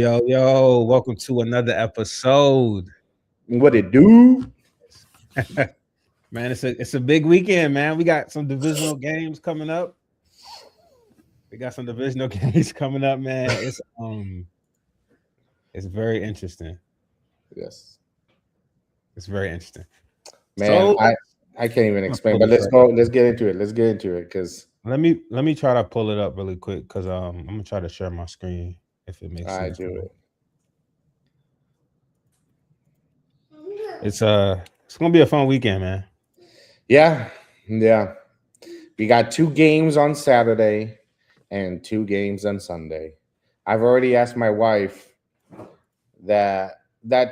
Yo. Welcome to another episode. What it do? Man, it's a big weekend, man. We got some divisional games coming up. Man. It's very interesting. Yes, It's very interesting. man. So I can't even I'm gonna explain, pull but this let's up. go. Let's get into it. Because Let me try to pull it up really quick because I'm gonna try to share my screen if it makes I sense. do it. It's gonna be a fun weekend, man. Yeah. We got 2 games on Saturday and 2 games on Sunday. I've already asked my wife that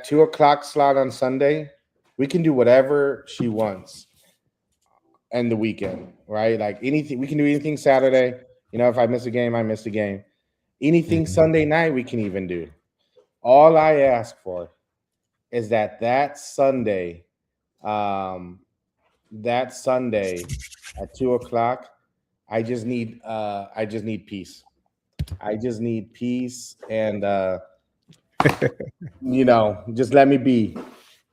2 o'clock slot on Sunday. We can do whatever she wants, and the weekend, right? Like anything, we can do anything Saturday. If I miss a game, I miss a game. Anything Mhm. Sunday night, we can even do. All I ask for is that um, Sunday at 2 o'clock, I just need peace. I just need peace, and just let me be.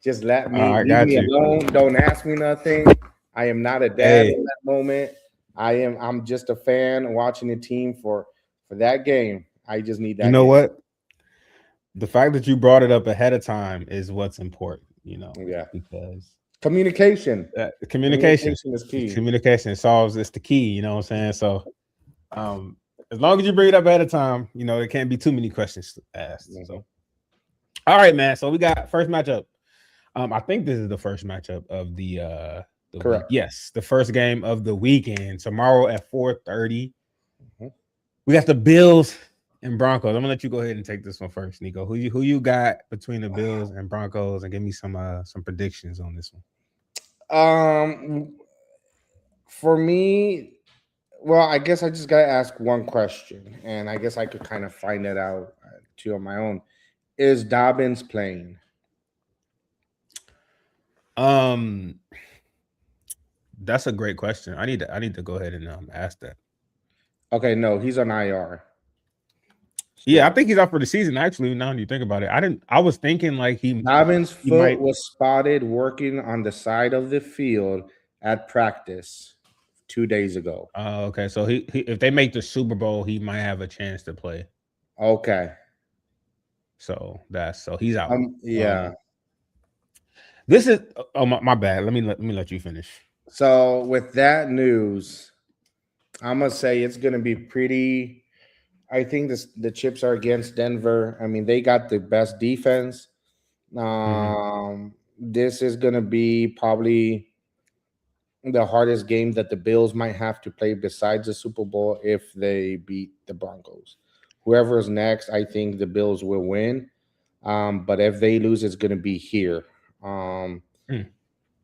Just let me I leave got me you. alone. Don't ask me nothing. I am not a dad Hey, in that moment. I'm just a fan watching the team for that game. I just need you that know game. what? The fact that you brought it up ahead of time is what's important, Yeah. because Communication. communication, Communication is key. communication solves it's the key. You know what I'm saying? So, um, as long as you bring it up ahead of time, there can't be too many questions asked. Mhm. So, all right, man. So we got first matchup. I think this is the first matchup of the week. Correct. Yes, the first game of the weekend tomorrow at 4:30. Mhm. We got the Bills and Broncos. I'm gonna let you go ahead and take this one first, Nico. Who you got between the Bills and Broncos, and give me some predictions on this one. Um, for me, well, I guess I just gotta ask one question, and I guess I could kind of find it out too on my own. Is Dobbins playing? Um, that's a great question. I need to go ahead and ask that. Okay, no, he's on IR Yeah, I still. think he's out for the season. Actually, now that you think about it, I didn't. I was thinking like Dobbins' he foot might. was spotted working on the side of the field at practice 2 days ago. Okay, so he if they make the Super Bowl, he might have a chance to play. Okay. So he's out. Yeah. This is my bad. Let me let you finish. So with that news, I'm gonna say it's gonna be pretty. I think the chips are against Denver. I mean, they got the best defense. Hmm. This is gonna be probably the hardest game that the Bills might have to play besides the Super Bowl if they beat the Broncos. Whoever is next, I think the Bills will win. But if they lose, it's going to be here. Um, Mm,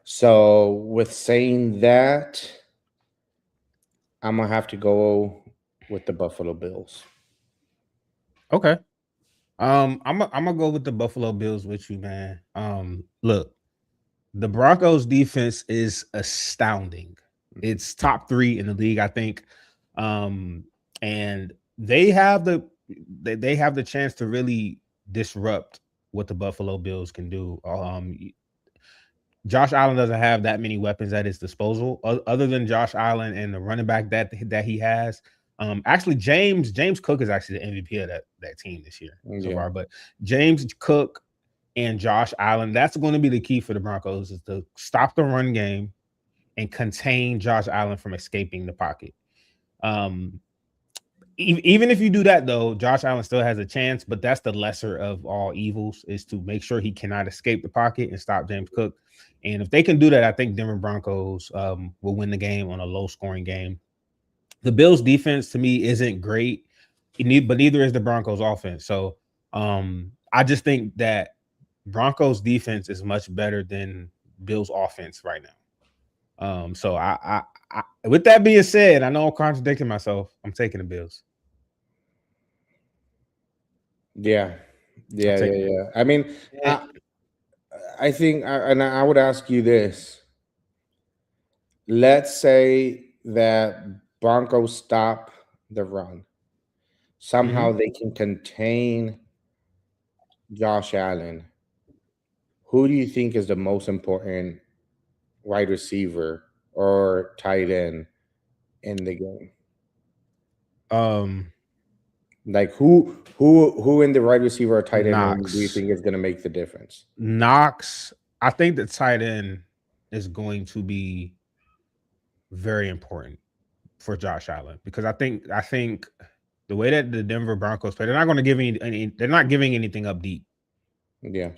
so, with saying that, I'm going to have to go with the Buffalo Bills. okay. I'm gonna go with the Buffalo Bills with you, man. Look, the Broncos defense is astounding. It's top 3 in the league, I think. Um, and they have the chance to really disrupt what the Buffalo Bills can do. Josh Allen doesn't have that many weapons at his disposal, other than Josh Allen and the running back that he has. Actually, James Cook is actually the MVP of that team this year so Yeah. far. But James Cook and Josh Allen, that's going to be the key for the Broncos, is to stop the run game and contain Josh Allen from escaping the pocket. Um, even if you do that, though, Josh Allen still has a chance, but that's the lesser of all evils, is to make sure he cannot escape the pocket and stop James Cook. And if they can do that, I think Denver Broncos will win the game on a low scoring game. The Bills defense to me isn't great, but neither is the Broncos offense. So I just think that Broncos defense is much better than Bills offense right now. So with that being said, I know I'm contradicting myself. I'm taking the Bills. Yeah. I'm Yeah. Yeah. taking Yeah. I mean, it. I think, and I would ask you this. Let's say that Broncos stop the run. Mm-hmm. Somehow they can contain Josh Allen, who do you think is the most important wide receiver or tight end in the game? Um, Like who in the wide receiver or tight end room do you Knox. think is going to make the difference? Knox. I think the tight end is going to be very important for Josh Allen because I think the way that the Denver Broncos play, they're not going to give they're not giving anything up deep. Yeah,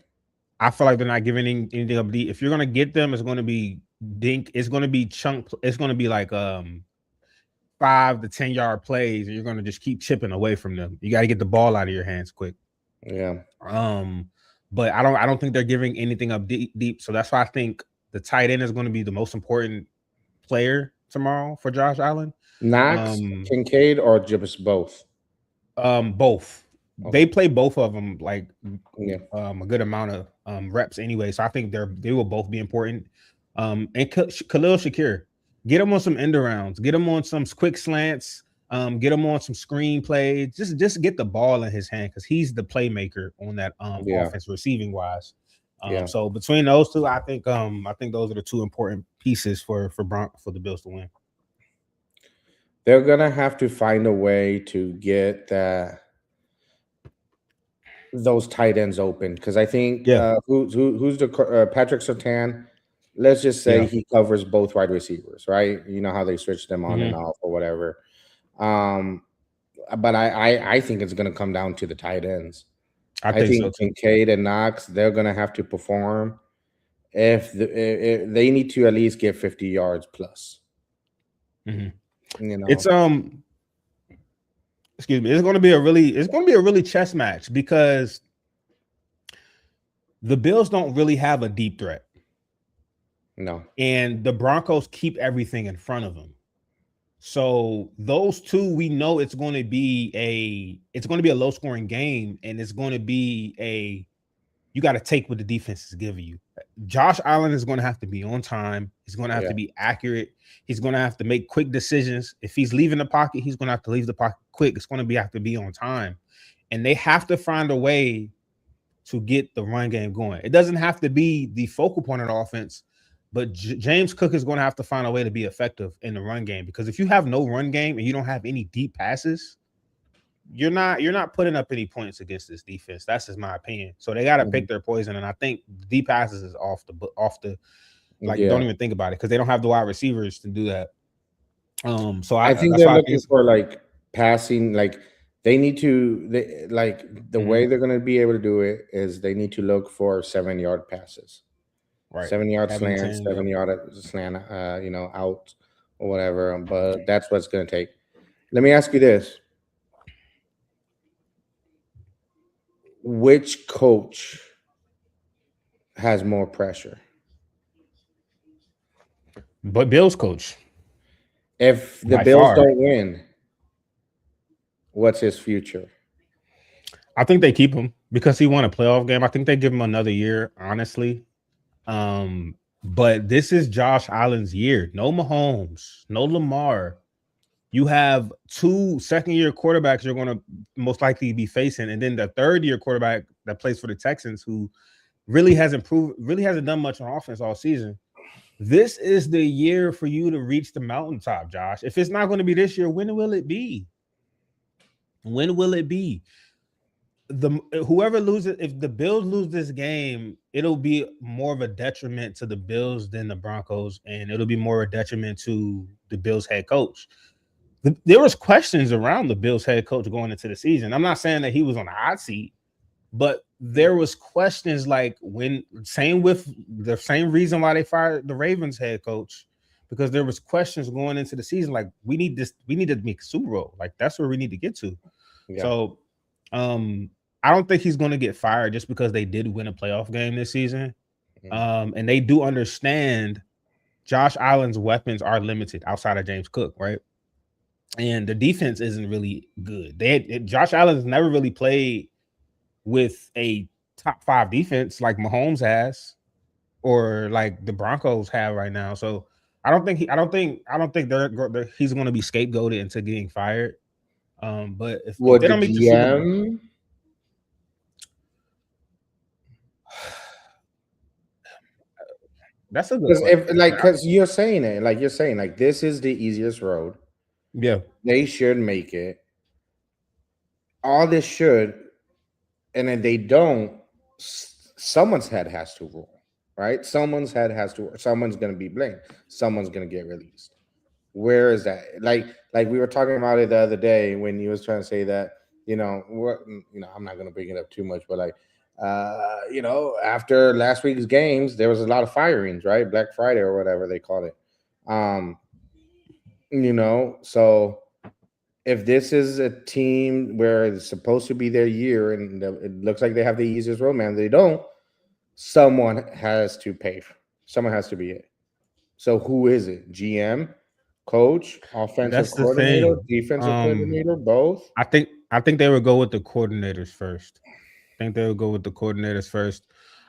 I feel like they're not giving anything up deep. If you're going to get them, it's going to be dink. It's going to be chunk. It's going to be like 5 to 10 yard plays, and you're going to just keep chipping away from them. You got to get the ball out of your hands quick. yeah. Um, but I don't think they're giving anything up deep. So that's why I think the tight end is going to be the most important player tomorrow for Josh Allen. Knox, Um, Kincaid, or just both? Both. Okay. They play both of them like Yeah, a good amount of reps anyway. So I think they will both be important. And Khalil Shakir, get him on some end arounds, get him on some quick slants, get him on some screen plays. Just get the ball in his hand because he's the playmaker on that yeah, offense receiving wise. yeah. So between those two, I think those are the two important pieces for the Bills to win. They're gonna have to find a way to get those tight ends open because I think Yeah, who's the Patrick Sertan. Let's just say yeah. he covers both wide receivers, right? You know how they switch them on and Hmm. off or whatever. Um, but I think it's gonna come down to the tight ends. I I think so think too. Kincaid and Knox, they're gonna have to perform if they need to at least get 50 yards plus. Hmm. You It's know, excuse me, it's going to be a really chess match because the Bills don't really have a deep threat, no, and the Broncos keep everything in front of them. So those two, we know it's going to be a low scoring game, and it's going to be you got to take what the defense is giving you. Josh Allen is going to have to be on time. He's going to have yeah, to be accurate. He's going to have to make quick decisions. If he's leaving the pocket, he's going to have to leave the pocket quick. It's going to have to be on time, and they have to find a way to get the run game going. It doesn't have to be the focal point of the offense, but James Cook is going to have to find a way to be effective in the run game because if you have no run game and you don't have any deep passes, you're not putting up any points against this defense. That's just my opinion. So they got to mhm, pick their poison, and I think deep passes is off the like don't yeah. even think about it because they don't have the wide receivers to do that. So I I think that's they're why I think looking it's for like passing, like they need to they like the mhm, way they're gonna be able to do it is they need to look for 7 yard passes, right 7 yard having slants, 10. Yep. 7 yard slant, out or whatever. But that's what's gonna take. Let me ask you this: which coach has more pressure? But Bills coach If the by Bills far. don't win, what's his future? I think they keep him because he won a playoff game. I think they give him another year, honestly. But this is Josh Allen's year. No Mahomes, no Lamar. You have two second-year quarterbacks you're going to most likely be facing, and then the third-year quarterback that plays for the Texans, who really hasn't done much on offense all season. This is the year for you to reach the mountaintop, Josh. If it's not going to be this year, when will it be? When will it be? The Whoever loses, if the Bills lose this game, it'll be more of a detriment to the Bills than the Broncos, and it'll be more a detriment to the Bills head coach. There was questions around the Bills head coach going into the season. I'm not saying that he was on the hot seat, but there was questions like when same with the same reason why they fired the Ravens head coach, because there was questions going into the season like we need to make a Super Bowl, like that's where we need to get to. Yeah. So I don't think he's going to get fired just because they did win a playoff game this season. Mhm. And they do understand Josh Allen's weapons are limited outside of James Cook, right? And the defense isn't really good. Josh Allen's never really played with a top 5 defense like Mahomes has or like the Broncos have right now. So I don't think he's going to be scapegoated into getting fired. But if they don't make the Super Bowl, Would the GM? – That's a good Because question. if like, because you're saying it, like you're saying, like this is the easiest road. Yeah, They should make it. All this should, and then they don't. Someone's head has to roll, right? Someone's head has to. Someone's gonna be blamed. Someone's gonna get released. Where is that? Like we were talking about it the other day when you was trying to say that, what, I'm not gonna bring it up too much, but like, after last week's games, there was a lot of firings, right? Black Friday or whatever they call it. Um, so if this is a team where it's supposed to be their year and it looks like they have the easiest road, man, they don't. Someone has to pay. Someone has to be it. So who is it? GM, coach, offensive that's the coordinator, thing. defensive Um, coordinator, both? I think they would go with the coordinators first. I think they would go with the coordinators first.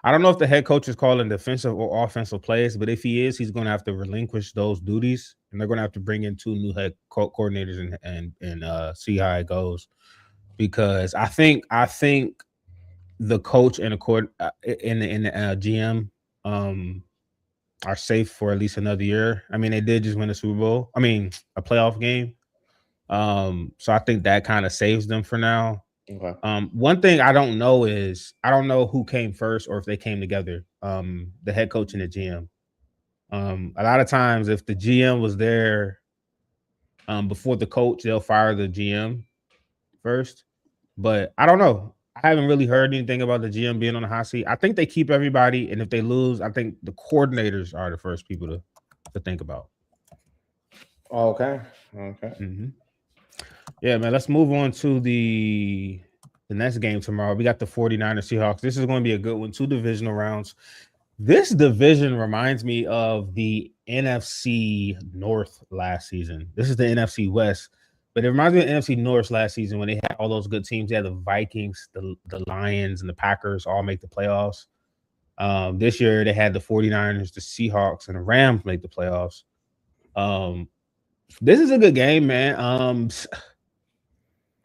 I don't know if the head coach is calling defensive or offensive plays, but if he is, he's going to have to relinquish those duties, and they're going to have to bring in two new coordinators and see how it goes. Because I think the coach and the court in the GM are safe for at least another year. I mean, they did just win a Super Bowl. I mean, a playoff game. So I think that kind of saves them for now. Okay. One thing I don't know is I don't know who came first or if they came together. The head coach and the GM. A lot of times, if the GM was there before the coach, they'll fire the GM first. But I don't know. I haven't really heard anything about the GM being on the hot seat. I think they keep everybody, and if they lose, I think the coordinators are the first people to think about. Okay. Okay. Mhm. Yeah, man. Let's move on to the next game tomorrow. We got the 49ers Seahawks. This is going to be a good one. Two divisional rounds. This division reminds me of the NFC North last season. This is the NFC West, but it reminds me of the NFC North last season when they had all those good teams. They had the Vikings, the Lions, and the Packers all make the playoffs. This year they had the 49ers, the Seahawks, and the Rams make the playoffs. Um, this is a good game, man.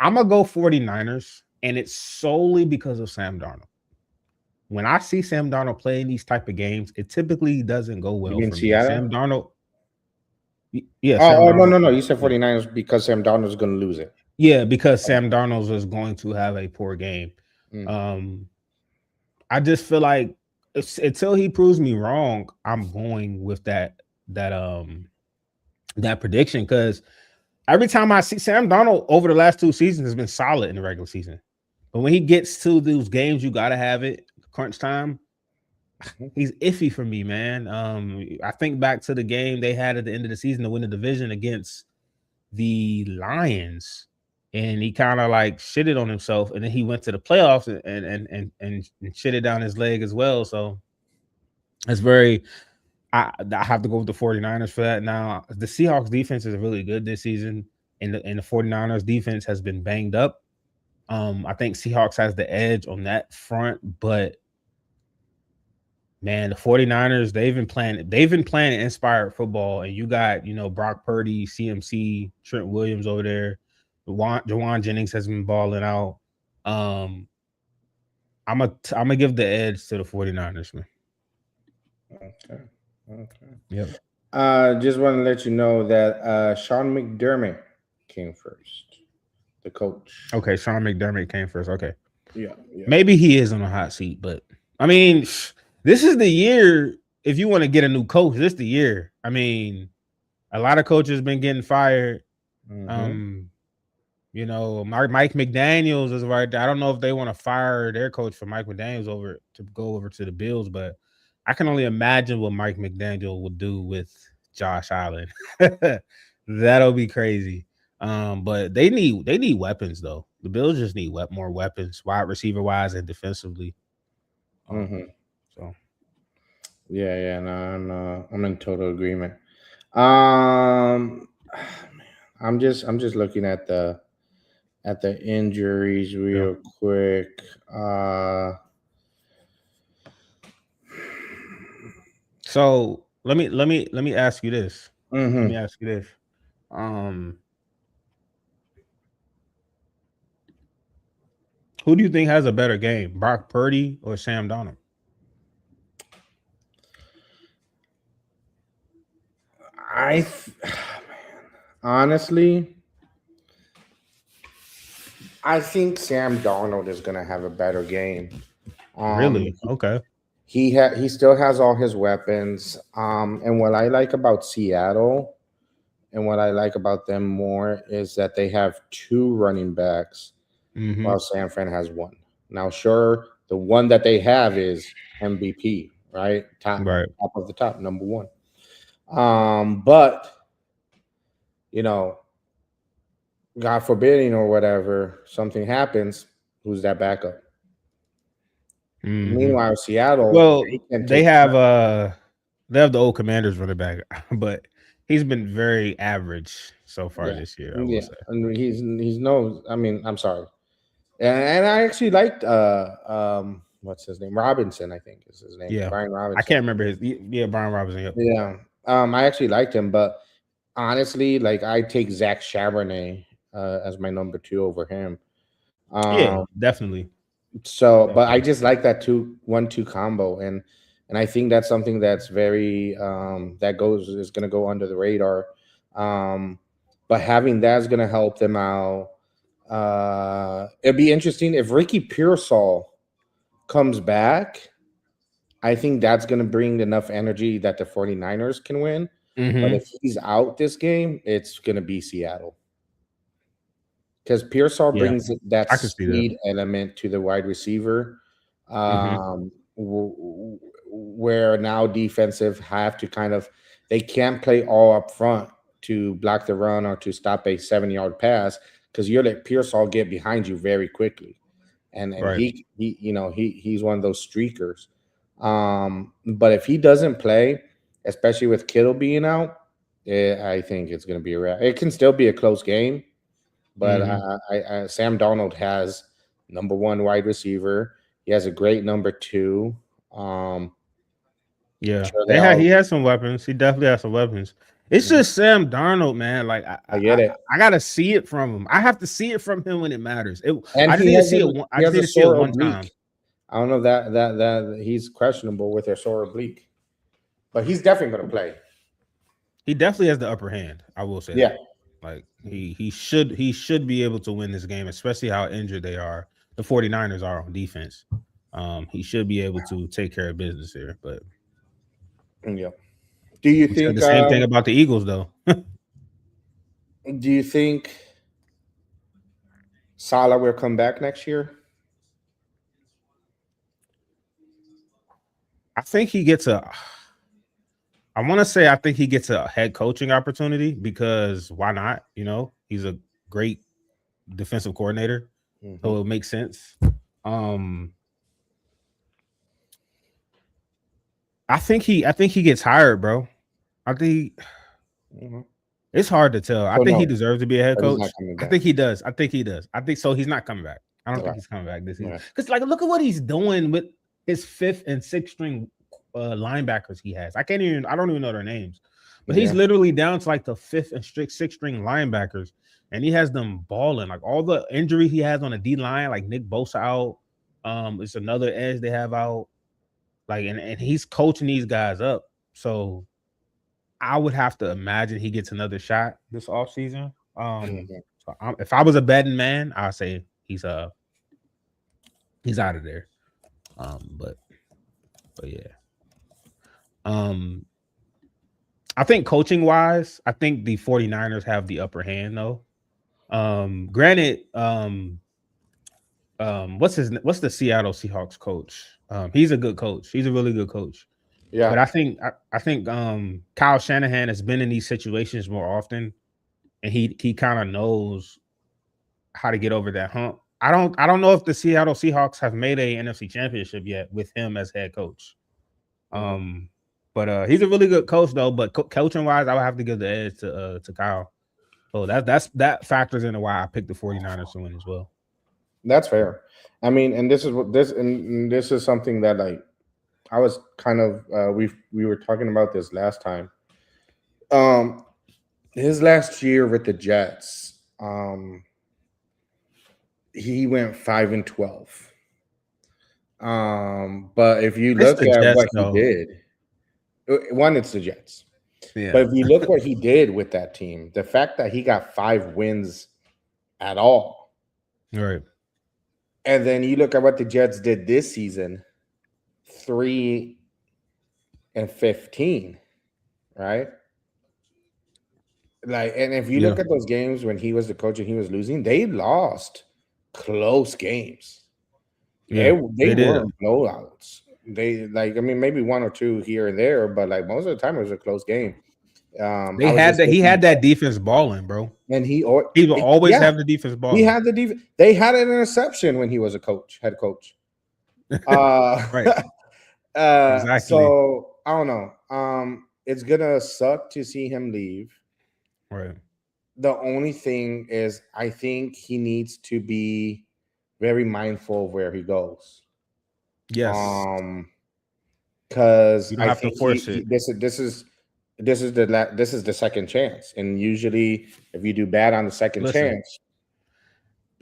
I'm gonna go 49ers, and it's solely because of Sam Darnold. When I see Sam Darnold playing these type of games, it typically doesn't go You well mean for me. Seattle? Sam Darnold, yeah, Sam Oh, no, Darnold, no, no. You said yeah, 49ers because Sam Darnold's going to lose it. yeah, because Oh. Sam Darnold is going to have a poor game. Mm. Um, I just feel like until he proves me wrong, I'm going with that prediction because every time I see Sam Darnold over the last two seasons has been solid in the regular season, but when he gets to those games, you got to have it crunch time. He's iffy for me, man. I think back to the game they had at the end of the season to win the division against the Lions, and he kind of like shitted on himself, and then he went to the playoffs and shitted down his leg as well. So it's very. I have to go with the 49ers for that. Now, the Seahawks defense is really good this season, and the 49ers defense has been banged up. I think Seahawks has the edge on that front, but man, the 49ers, they've been playing inspired football, and you got, Brock Purdy, CMC, Trent Williams over there. Jawan Jennings has been balling out. Um, I'm gonna give the edge to the 49ers, man. Okay. Okay. Yep. Just want to let you know that Sean McDermott came first, the coach. Okay, Sean McDermott came first. Okay. Yeah. Yeah. Maybe he is on a hot seat, but I mean, this is the year if you want to get a new coach, this is the year. I mean, a lot of coaches been getting fired. Mm-hmm. Um, Mike McDaniels is right there. I don't know if they want to fire their coach for Mike McDaniels over to go over to the Bills, but I can only imagine what Mike McDaniel would do with Josh Allen. That'll be crazy. But they need weapons though. The Bills just need more weapons, wide receiver wise and defensively. Um, Mm-hmm. so Yeah. Yeah. No, I'm in total agreement. Um, I'm just looking at the injuries yeah. real quick. So let me ask you this. Let me Mm-hmm. ask you this. Um, who do you think has a better game, Brock Purdy or Sam Donald? Honestly, I think Sam Darnold is going to have a better game. Um, Really? Okay. he still has all his weapons. And what I like about Seattle and what I like about them more is that they have two running backs Mm-hmm. while San Fran has one. Now, sure, the one that they have is MVP, right? Right. Top of the top, number one. But you know, God forbidding or whatever, something happens. Who's that backup? Mm-hmm. Meanwhile, Seattle, Well, they can they take have turns. the old Commanders running back, but he's been very average so far Yeah, this year, I will yeah, say. and he's no. I mean, I'm sorry, and I actually liked what's his name? Robinson, I think is his name. Yeah. Brian I Robinson. can't remember his yeah, Brian Robinson. Yep. Yeah, I actually liked him, but honestly, like I take Zach Charbonnet as my number two over him. Yeah, Um, definitely. so, but I Definitely. just like that 2-1-2 combo, and I think that's something that's very that goes is going to go under the radar. Um, but having that is going to help them out. It'd be interesting if Ricky Pearsall comes back. I think that's going to bring enough energy that the 49ers can win. But Mm-hmm. if he's out this game, it's going to be Seattle because Pearsall Yeah, brings that I can see that. speed element to the wide receiver, Mm-hmm. where now defensive have to kind of they can't play all up front to block the run or to stop a 7-yard pass because you're let Pearsall get behind you very quickly, and Right. he's one of those streakers. But if he doesn't play, especially with Kittle being out, I think it's going to be a wrap. It can still be a close game, but Mm-hmm. Sam Donald has number one wide receiver. He has a great number two. Um, Yeah, sure, they all. he has some weapons. He definitely has some weapons. It's Mhm. just Sam Darnold, man. Like I get it, I gotta see it from him. I have to see it from him when it matters. and I just need to see it. I he just has need a to see it sore one time. oblique. I don't know that he's questionable with a sore oblique, but he's definitely going to play. He definitely has the upper hand. I will say Yeah, that. Like he should be able to win this game, especially how injured they are. The 49ers are on defense. He should be able to take care of business here. But yeah. Do you we said think? the same thing about the Eagles, though. Do you think Salah will come back next year? I think he gets a. I want to say I think he gets a head coaching opportunity because why not? You know, he's a great defensive coordinator, Hmm. so it makes sense. Um, I think he gets hired, bro. I think Hmm. it's hard to tell. I So think he no, deserves to be a head but he's not coach. coming I back. think he does. I think he does. I think so. He's not coming back. I don't think Okay. he's coming back this season. Okay. Because like, look at what he's doing with his fifth and sixth string linebackers he has. I can't even. I don't even know their names. But he's Yeah. literally down to like the fifth and sixth string linebackers, and he has them balling. Like all the injury he has on the D line, like Nick Bosa out. It's another edge they have out. Like, and he's coaching these guys up. So I would have to imagine he gets another shot this offseason. Mhm. If I was a betting man, I'd say he's out of there. But yeah. Um, I think coaching wise, I think the 49ers have the upper hand though. Granted, what's the Seattle Seahawks coach? He's a good coach. He's a really good coach. Yeah. But I think Kyle Shanahan has been in these situations more often, and he kind of knows how to get over that hump. I don't know if the Seattle Seahawks have made a NFC championship yet with him as head coach. Mhm. Um, but he's a really good coach though. But coaching wise, I would have to give the edge to Kyle. So that factors into why I picked the 49ers to win as well. That's fair. I mean, and this is what this and this is something that like I was kind of we were talking about this last time. Um, his last year with the Jets, he went 5-12. But if you It's look the at Jets what he though. did, one, it's the Jets. But Yeah. if you look what he did with that team, the fact that he got 5 wins at all, Right. and then you look at what the Jets did this season, 3-15, right? Like, and if you Yeah. look at those games when he was the coach and he was losing, they lost close games. They Yeah. they They did. weren't blowouts. They like, I mean, maybe one or two here and there, but like most of the time it was a close game. They I was had just that. He looking, had that defense balling, bro. and He will always yeah, have the defense he balling. had the defense. They had an interception when he was a head coach. Uh, Right. Exactly. so I don't know. It's gonna suck to see him leave. Right. The only thing is, I think he needs to be very mindful of where he goes. Yes. Um, because You don't I have to think he, force he it. this is the second chance, and usually if you do bad on the second Listen, chance,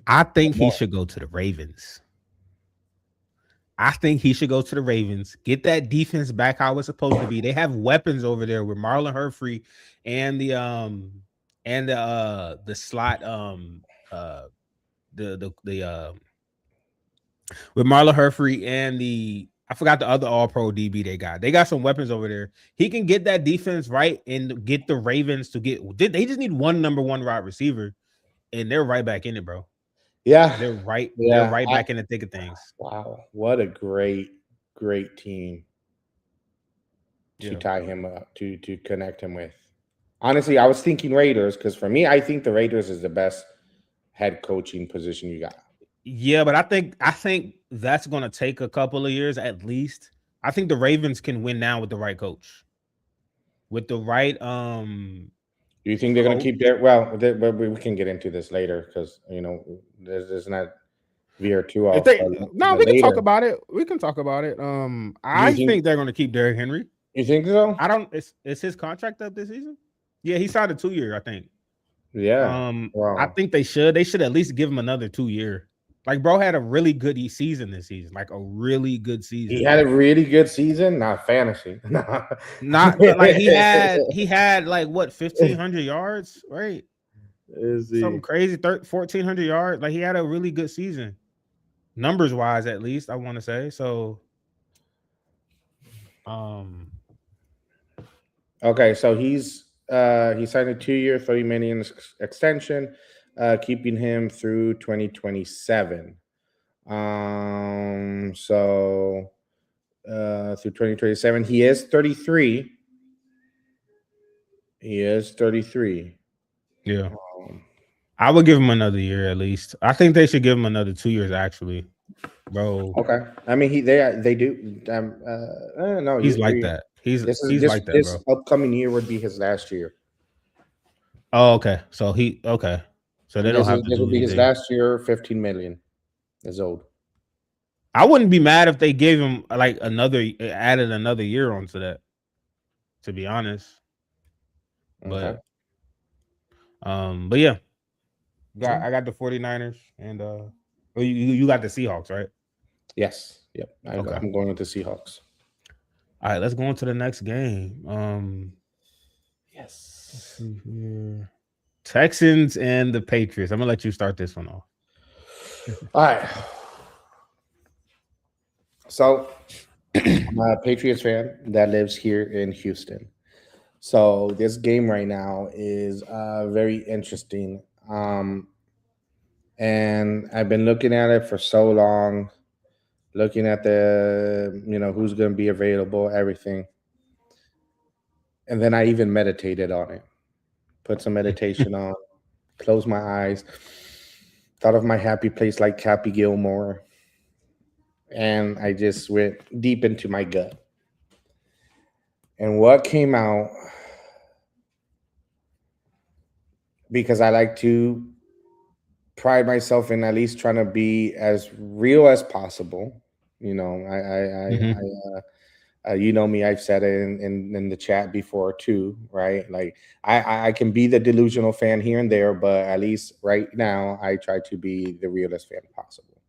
I think he more. should go to the Ravens. I think he should go to the Ravens, get that defense back how it's supposed to be. They have weapons over there with Marlon Humphrey and the slot uh the with Marlon Humphrey and I forgot the other all pro DB they got. They got some weapons over there. He can get that defense right and get the Ravens to get they just need one number one wide receiver and they're right back in it, bro. Yeah, They're yeah. right back in the thick of things. Wow, what a great team to Yeah. tie him up to connect him with. Honestly, I was thinking Raiders because for me, I think the Raiders is the best head coaching position you got. Yeah, but I think that's gonna take a couple of years at least. I think the Ravens can win now with the right coach. With the right Do you think they're going to coach. keep their? Well, but we can get into this later because there's not veer too If off. they no, But we can talk later, about it. We can talk about it. do you I think think they're gonna keep Derrick Henry. you think so? I don't is his contract up this season? Yeah, he signed a 2 year, I think. Yeah. I Wow. think they should. They should at least give him another 2 year. Like, bro had a really good season this season, like a really good He season. had a really good season, not fantasy. Not like he had like what 1,500 yards, right? Is Something he? crazy, 1,400 yards. Like he had a really good season, numbers wise, at least I want to say. So, um, Okay, so he signed a 2 year, 30 million extension, keeping him through 2027. So through 2027, he is 33. He is 33. yeah, Um, I would give him another year at least. I think they should give him another 2 years, actually, bro. okay, I mean they do. No, He's like you that. He's this is he's this like that, this bro. upcoming year would be his last year. Oh, okay. So okay. So they don't have to This will do be his anything. last year. 15 million is old. I wouldn't be mad if they gave him like added another year onto that. To be honest, Okay. but yeah, Yeah. I got the 49ers and you got the Seahawks, right? Yes. Yep. Okay. I'm going with the Seahawks. All right, let's go on to the next game. Let's Yes. see here. Texans and the Patriots. I'm gonna let you start this one off. All right. So I'm a Patriots fan that lives here in Houston. So this game right now is very interesting. And I've been looking at it for so long, looking at the who's going to be available, everything. And then I even meditated on it. Put some meditation on, closed my eyes, thought of my happy place like Happy Gilmore, and I just went deep into my gut. And what came out, because I like to pride myself in at least trying to be as real as possible. Mhm. You know me. I've said it in the chat before too, right? Like I can be the delusional fan here and there, but at least right now I try to be the realest fan possible.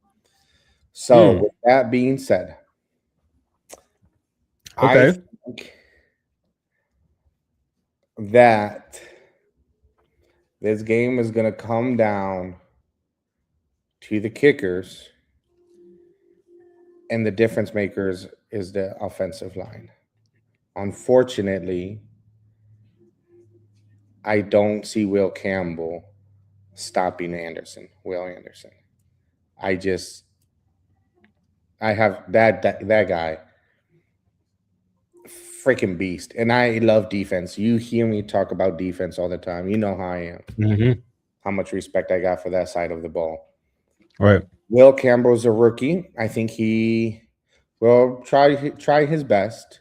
So Mm, with that being said, I okay. think that this game is going to come down to the kickers, and the difference makers is the offensive line. Unfortunately, I don't see Will Campbell stopping Will Anderson. I just, I have that guy, freaking beast, and I love defense. You hear me talk about defense all the time. You know how I am. Mm-hmm. How much respect I got for that side of the ball. Right. Will Campbell's a rookie. I think he will try his best.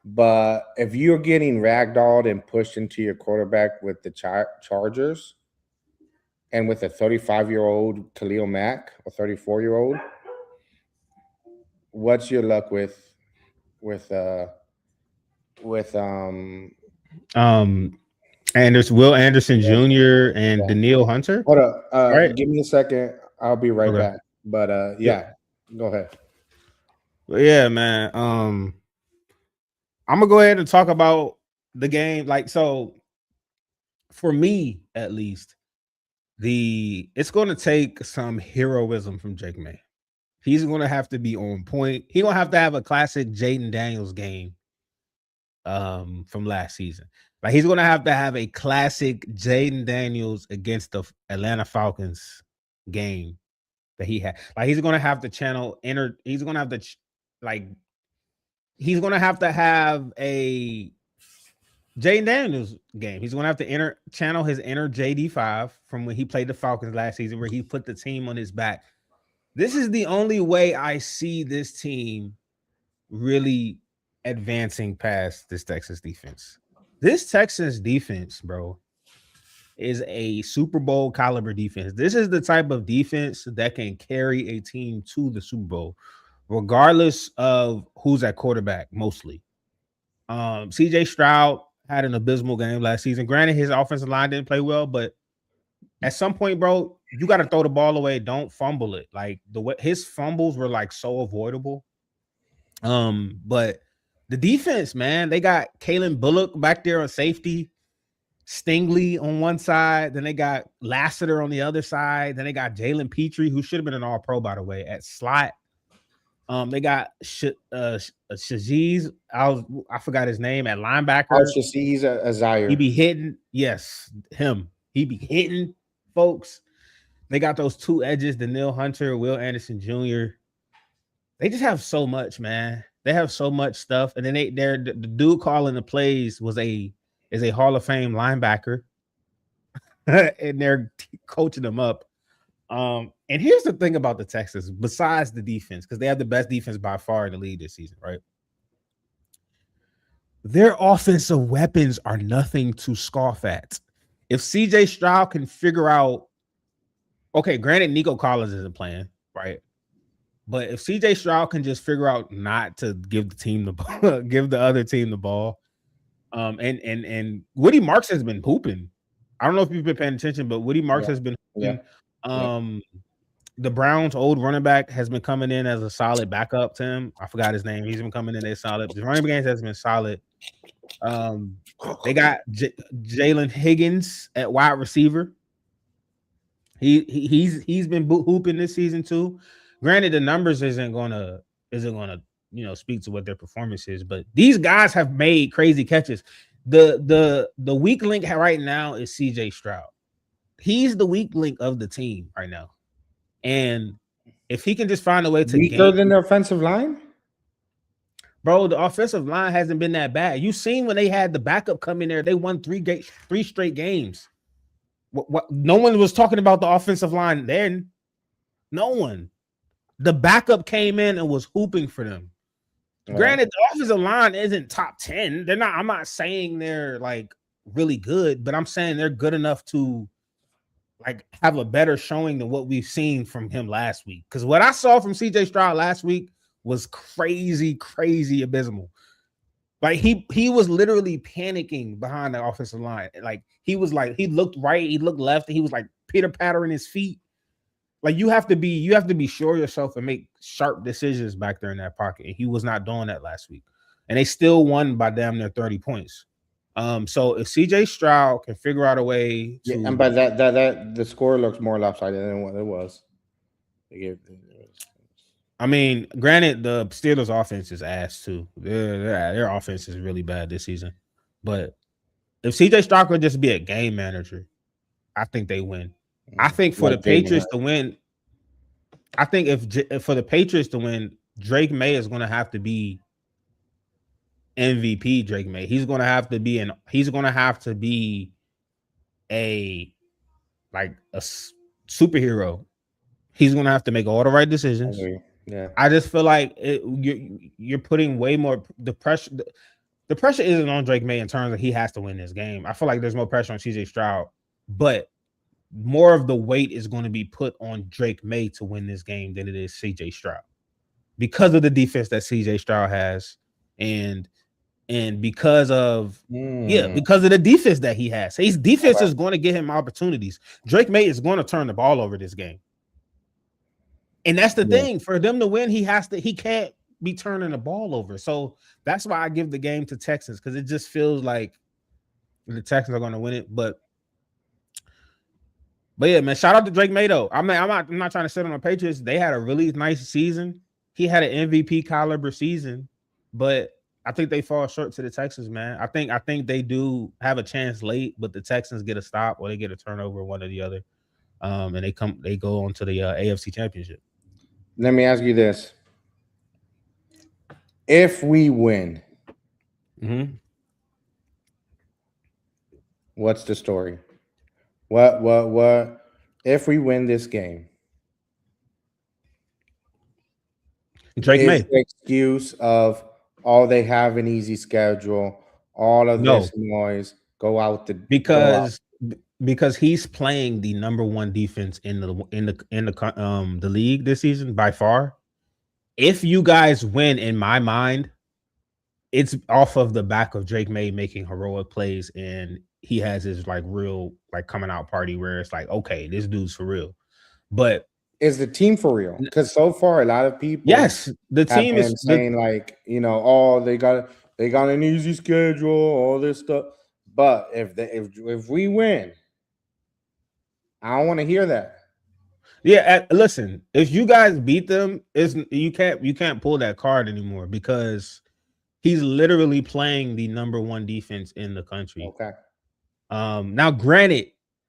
But if you're getting ragdolled and pushed into your quarterback with the Chargers and with a 35-year-old Khalil Mack, a 34-year-old, what's your luck with uh with And there's Will Anderson Jr. and yeah. Daniil Hunter. Hold up. Right. Give me a second. I'll be right Okay. back. But Yeah. yeah, go ahead. But yeah, man. I'm gonna go ahead and talk about the game. Like, so for me, at least, it's gonna take some heroism from Jake May. He's gonna have to be on point. He's gonna have to have a classic Jaden Daniels game from last season. Like, he's gonna have to have a classic Jaden Daniels against the Atlanta Falcons game that he had. Like, he's gonna have to channel inner. He's gonna have to he's gonna have to have a Jaden Daniels game. He's gonna have to channel his inner JD5 from when he played the Falcons last season, where he put the team on his back. This is the only way I see this team really advancing past this Texas defense. This Texas defense, bro, is a Super Bowl caliber defense. This is the type of defense that can carry a team to the Super Bowl, regardless of who's at quarterback, mostly. CJ Stroud had an abysmal game last season. Granted, his offensive line didn't play well, but at some point, bro, you got to throw the ball away. Don't fumble it. Like, the way his fumbles were like so avoidable. But the defense, man, they got Kalen Bullock back there on safety, Stingley on one side, then they got Lassiter on the other side, then they got Jalen Petrie, who should have been an All-Pro, by the way, at slot. They got Shaziz, I forgot his name, at linebacker. Shaziz Azire. He be hitting, yes, him. He be hitting folks. They got those two edges, Daniil Hunter, Will Anderson Jr. They just have so much, man. They have so much stuff, and then the dude calling the plays is a Hall of Fame linebacker, and they're coaching them up. And here's the thing about the Texans, besides the defense, because they have the best defense by far in the league this season, right? Their offensive weapons are nothing to scoff at. If CJ Stroud can figure out, okay, granted, Nico Collins isn't playing, right? But if CJ Stroud can just figure out not to give the team the ball, give the other team the ball, and Woody Marks has been hooping. I don't know if you've been paying attention, but Woody Marks has been hooping. The Browns' old running back has been coming in as a solid backup to him. I forgot his name. He's been coming in as solid. The running games has been solid. They got Jalen Higgins at wide receiver. He's been hooping this season too. Granted, the numbers isn't gonna speak to what their performance is, but these guys have made crazy catches. The weak link right now is CJ Stroud. He's the weak link of the team right now, and if he can just find a way to weaker than the offensive line, bro, the offensive line hasn't been that bad. You seen when they had the backup come in there, they won three straight games. What? No one was talking about the offensive line then. No one. The backup came in and was hooping for them. Right. Granted, the offensive line isn't top 10. They're not. I'm not saying they're like really good, but I'm saying they're good enough to like have a better showing than what we've seen from him last week. Because what I saw from CJ Stroud last week was crazy abysmal. Like he was literally panicking behind the offensive line. Like he looked right, he looked left, and he was like pitter-pattering his feet. Like you have to be sure of yourself and make sharp decisions back there in that pocket. And he was not doing that last week. And they still won by damn near 30 points. So if CJ Stroud can figure out a way Yeah, and to, by that the score looks more lopsided than what it was. They gave, I mean, granted, the Steelers' offense is ass too. Their offense is really bad this season. But if CJ Stroud could just be a game manager, I think they win. I think for like the Jalen Patriots to Hurts. win, I think if for the Patriots to win, Drake May is going to have to be MVP. Drake May. He's going to have to be He's going to have to be a like superhero. He's going to have to make all the right I decisions. agree. Yeah. I just feel like you're putting way more the pressure. The pressure isn't on Drake May in terms of he has to win this game. I feel like there's more pressure on CJ Stroud, but more of the weight is going to be put on Drake May to win this game than it is CJ Stroud because of the defense that CJ Stroud has, and because of Mm. because of the defense that he has. His defense Okay. is going to get him opportunities. Drake May is going to turn the ball over this game. And that's the Yeah. thing. For them to win, he can't be turning the ball over. So that's why I give the game to Texans, because it just feels like the Texans are going to win it. But yeah, man, shout out to Drake May though. I'm not trying to sit on the Patriots. They had a really nice season. He had an MVP caliber season, but I think they fall short to the Texans, man. I think they do have a chance late, but the Texans get a stop or they get a turnover, one or the other. And they go on to the AFC Championship. Let me ask you this: if we win, Mm-hmm. what's the story? What? If we win this game, Drake is May. the excuse of all they have an easy schedule, all of this No, noise, go out. because because he's playing the number one defense in the league this season by far. If you guys win, in my mind, it's off of the back of Drake May making heroic plays, and he has his like real like coming out party where it's like, okay, this dude's for real. But Is the team for real? Because so far, a lot of people yes, the have team is been saying like, oh, they got an easy schedule, all this stuff. But if we win, I don't want to hear that. yeah. Listen, if you guys beat them, is you can't pull that card anymore because he's literally playing the number one defense in the country. Okay. Now, granted,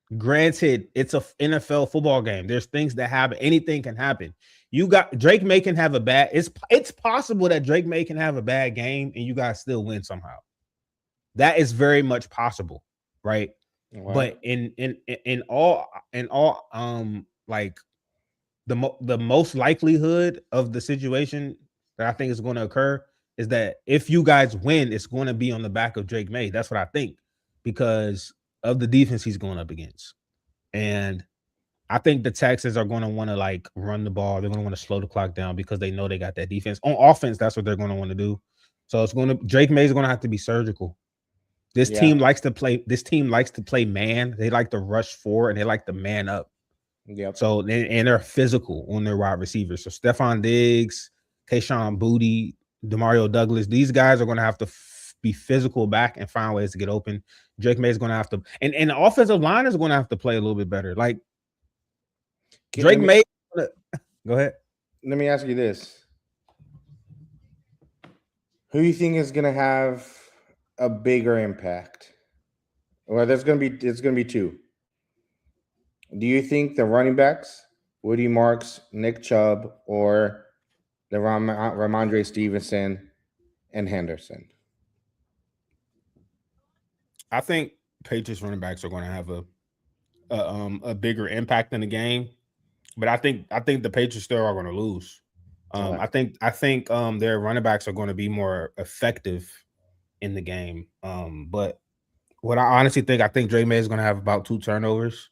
it's a NFL football game. There's things that happen. Anything can happen. You got Drake May can have a bad. It's possible that Drake May can have a bad game and you guys still win somehow. That is very much possible, right? All right. But in all like the most likelihood of the situation that I think is going to occur is that if you guys win, it's going to be on the back of Drake May. That's what I think because of the defense he's going up against. And I think the Texans are going to want to like run the ball. They're going to want to slow the clock down because they know they got that defense. On offense, that's what they're going to want to do. So Drake May is going to have to be surgical. This Yeah. team likes to play. This team likes to play man. They like to rush forward and they like to man up. Yep. So and they're physical on their wide receivers. So Stephon Diggs, Kayshawn Boutte, Demario Douglas, these guys are going to have to be physical back and find ways to get open. Drake May is going to have to, and the offensive line is going to have to play a little bit better. Like Drake May, go ahead. Let me ask you this: who do you think is going to have a bigger impact? Well, it's going to be two. Do you think the running backs, Woody Marks, Nick Chubb, or the Ramondre Stevenson and Henderson? I think Patriots running backs are going to have a bigger impact in the game, but I think the Patriots still are going to lose. I think their running backs are going to be more effective in the game. But what I honestly think, I think Drake May is going to have about 2 turnovers.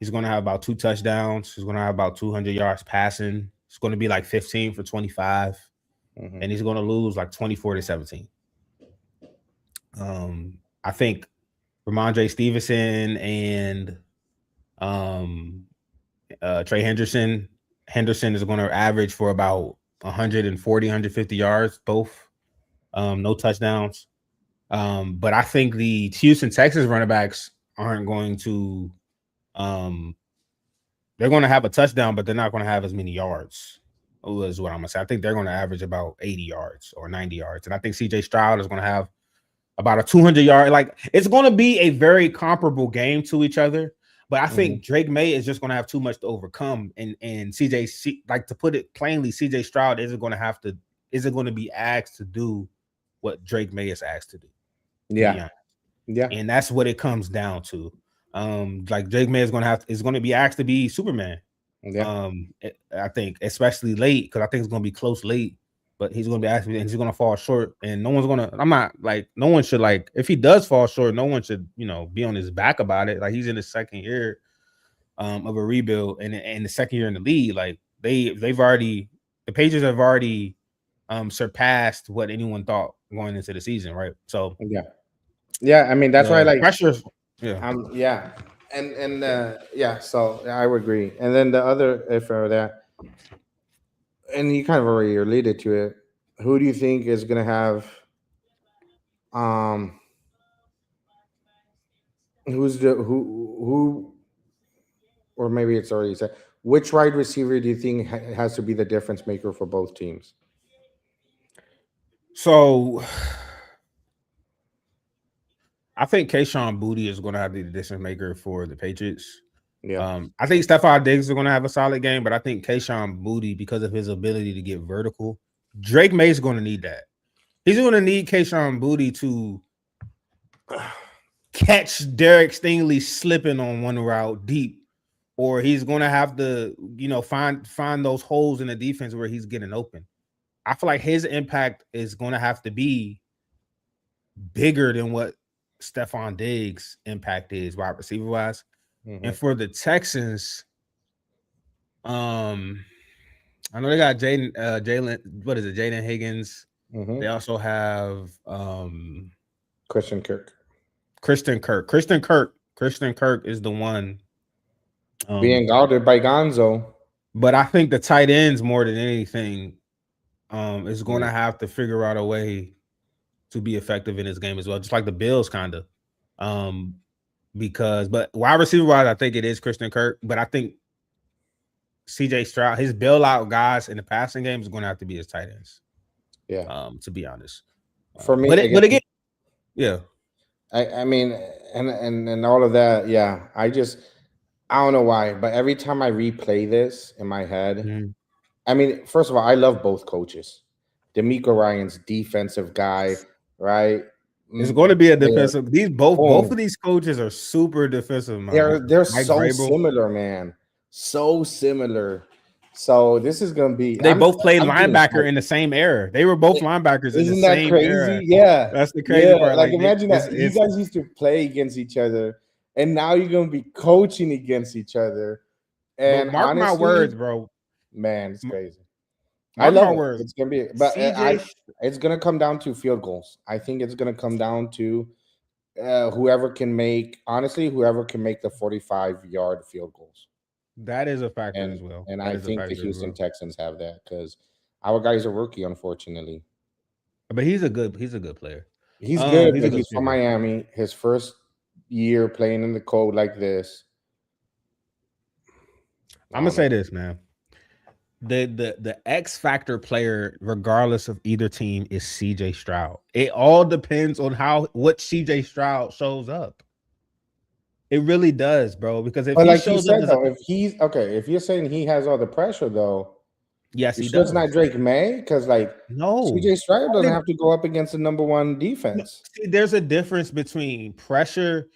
He's going to have about 2 touchdowns. He's going to have about 200 yards passing. It's going to be like 15 for 25, and he's going to lose like 24-17. I think Ramondre Stevenson and Trey Henderson is going to average for about 140, 150 yards, both. No touchdowns. But I think the Houston Texans running backs aren't going to they're going to have a touchdown, but they're not going to have as many yards. Is what I'm gonna say. I think they're going to average about 80 yards or 90 yards, and I think CJ Stroud is going to have about a 200-yard. Like it's going to be a very comparable game to each other. But I think Drake May is just going to have too much to overcome, and CJ, like to put it plainly, CJ Stroud isn't going to be asked to do what Drake May is asked to do. Yeah. And that's what it comes down to. Like Drake May is going to be asked to be Superman. Yeah. I think, especially late, because I think it's going to be close late. But he's going to be asked, and he's going to fall short, and no one's going to. I'm not like no one should like if he does fall short, no one should be on his back about it. Like he's in his second year of a rebuild, and the second year in the league. Like the Patriots have already surpassed what anyone thought going into the season, right? So yeah. I mean that's why like pressure. Yeah. And so I would agree. And then the other for that, and you kind of already related to it. Who do you think is going to have who's the who or maybe it's already said, which wide receiver do you think has to be the difference maker for both teams? So I think Kayshon Boutte is going to have the difference maker for the Patriots. Yeah. I think Stephon Diggs is going to have a solid game, but I think Kayshon Boutte, because of his ability to get vertical, Drake May is going to need that. He's going to need Kayshon Boutte to catch Derek Stingley slipping on one route deep, or he's going to have to, find those holes in the defense where he's getting open. I feel like his impact is going to have to be bigger than what Stephon Diggs' impact is wide receiver wise. And for the Texans, I know they got Jaden Higgins. They also have Christian Kirk. Christian Kirk is the one being guarded by Gonzo. But I think the tight ends more than anything is going to have to figure out a way to be effective in this game as well, just like the Bills kind of. But wide receiver wise, I think it is Christian Kirk. But I think CJ Stroud, his bailout guys in the passing game is going to have to be his tight ends. Yeah. To be honest, for me, but again, yeah. I mean, and all of that. Yeah. I don't know why, but every time I replay this in my head, I mean, first of all, I love both coaches. D'Amico Ryan's defensive guy, right? It's going to be a defensive. Both of these coaches are super defensive. Man. They're so similar, man. So similar. So this is going to be. They both played linebacker in the same era. They were both linebackers in the same era. Isn't that crazy? Yeah, that's the crazy part. Like imagine that you guys used to play against each other, and now you're going to be coaching against each other. And mark my words, bro. Man, it's crazy. I love my words. It's gonna be, but it's gonna come down to field goals. I think it's gonna come down to whoever can make the 45-yard field goals. That is a factor as well. And I think the Houston Texans have that because our guy's a rookie, unfortunately. But he's a good player. He's good. He's from Miami. His first year playing in the cold like this. I'm gonna say this, man. The X factor player, regardless of either team, is CJ Stroud. It all depends on what CJ Stroud shows up. It really does, bro. Because if if you're saying he has all the pressure, though, yes, he does. It's not Drake May because no, CJ Stroud doesn't have to go up against the number one defense. See, there's a difference between pressure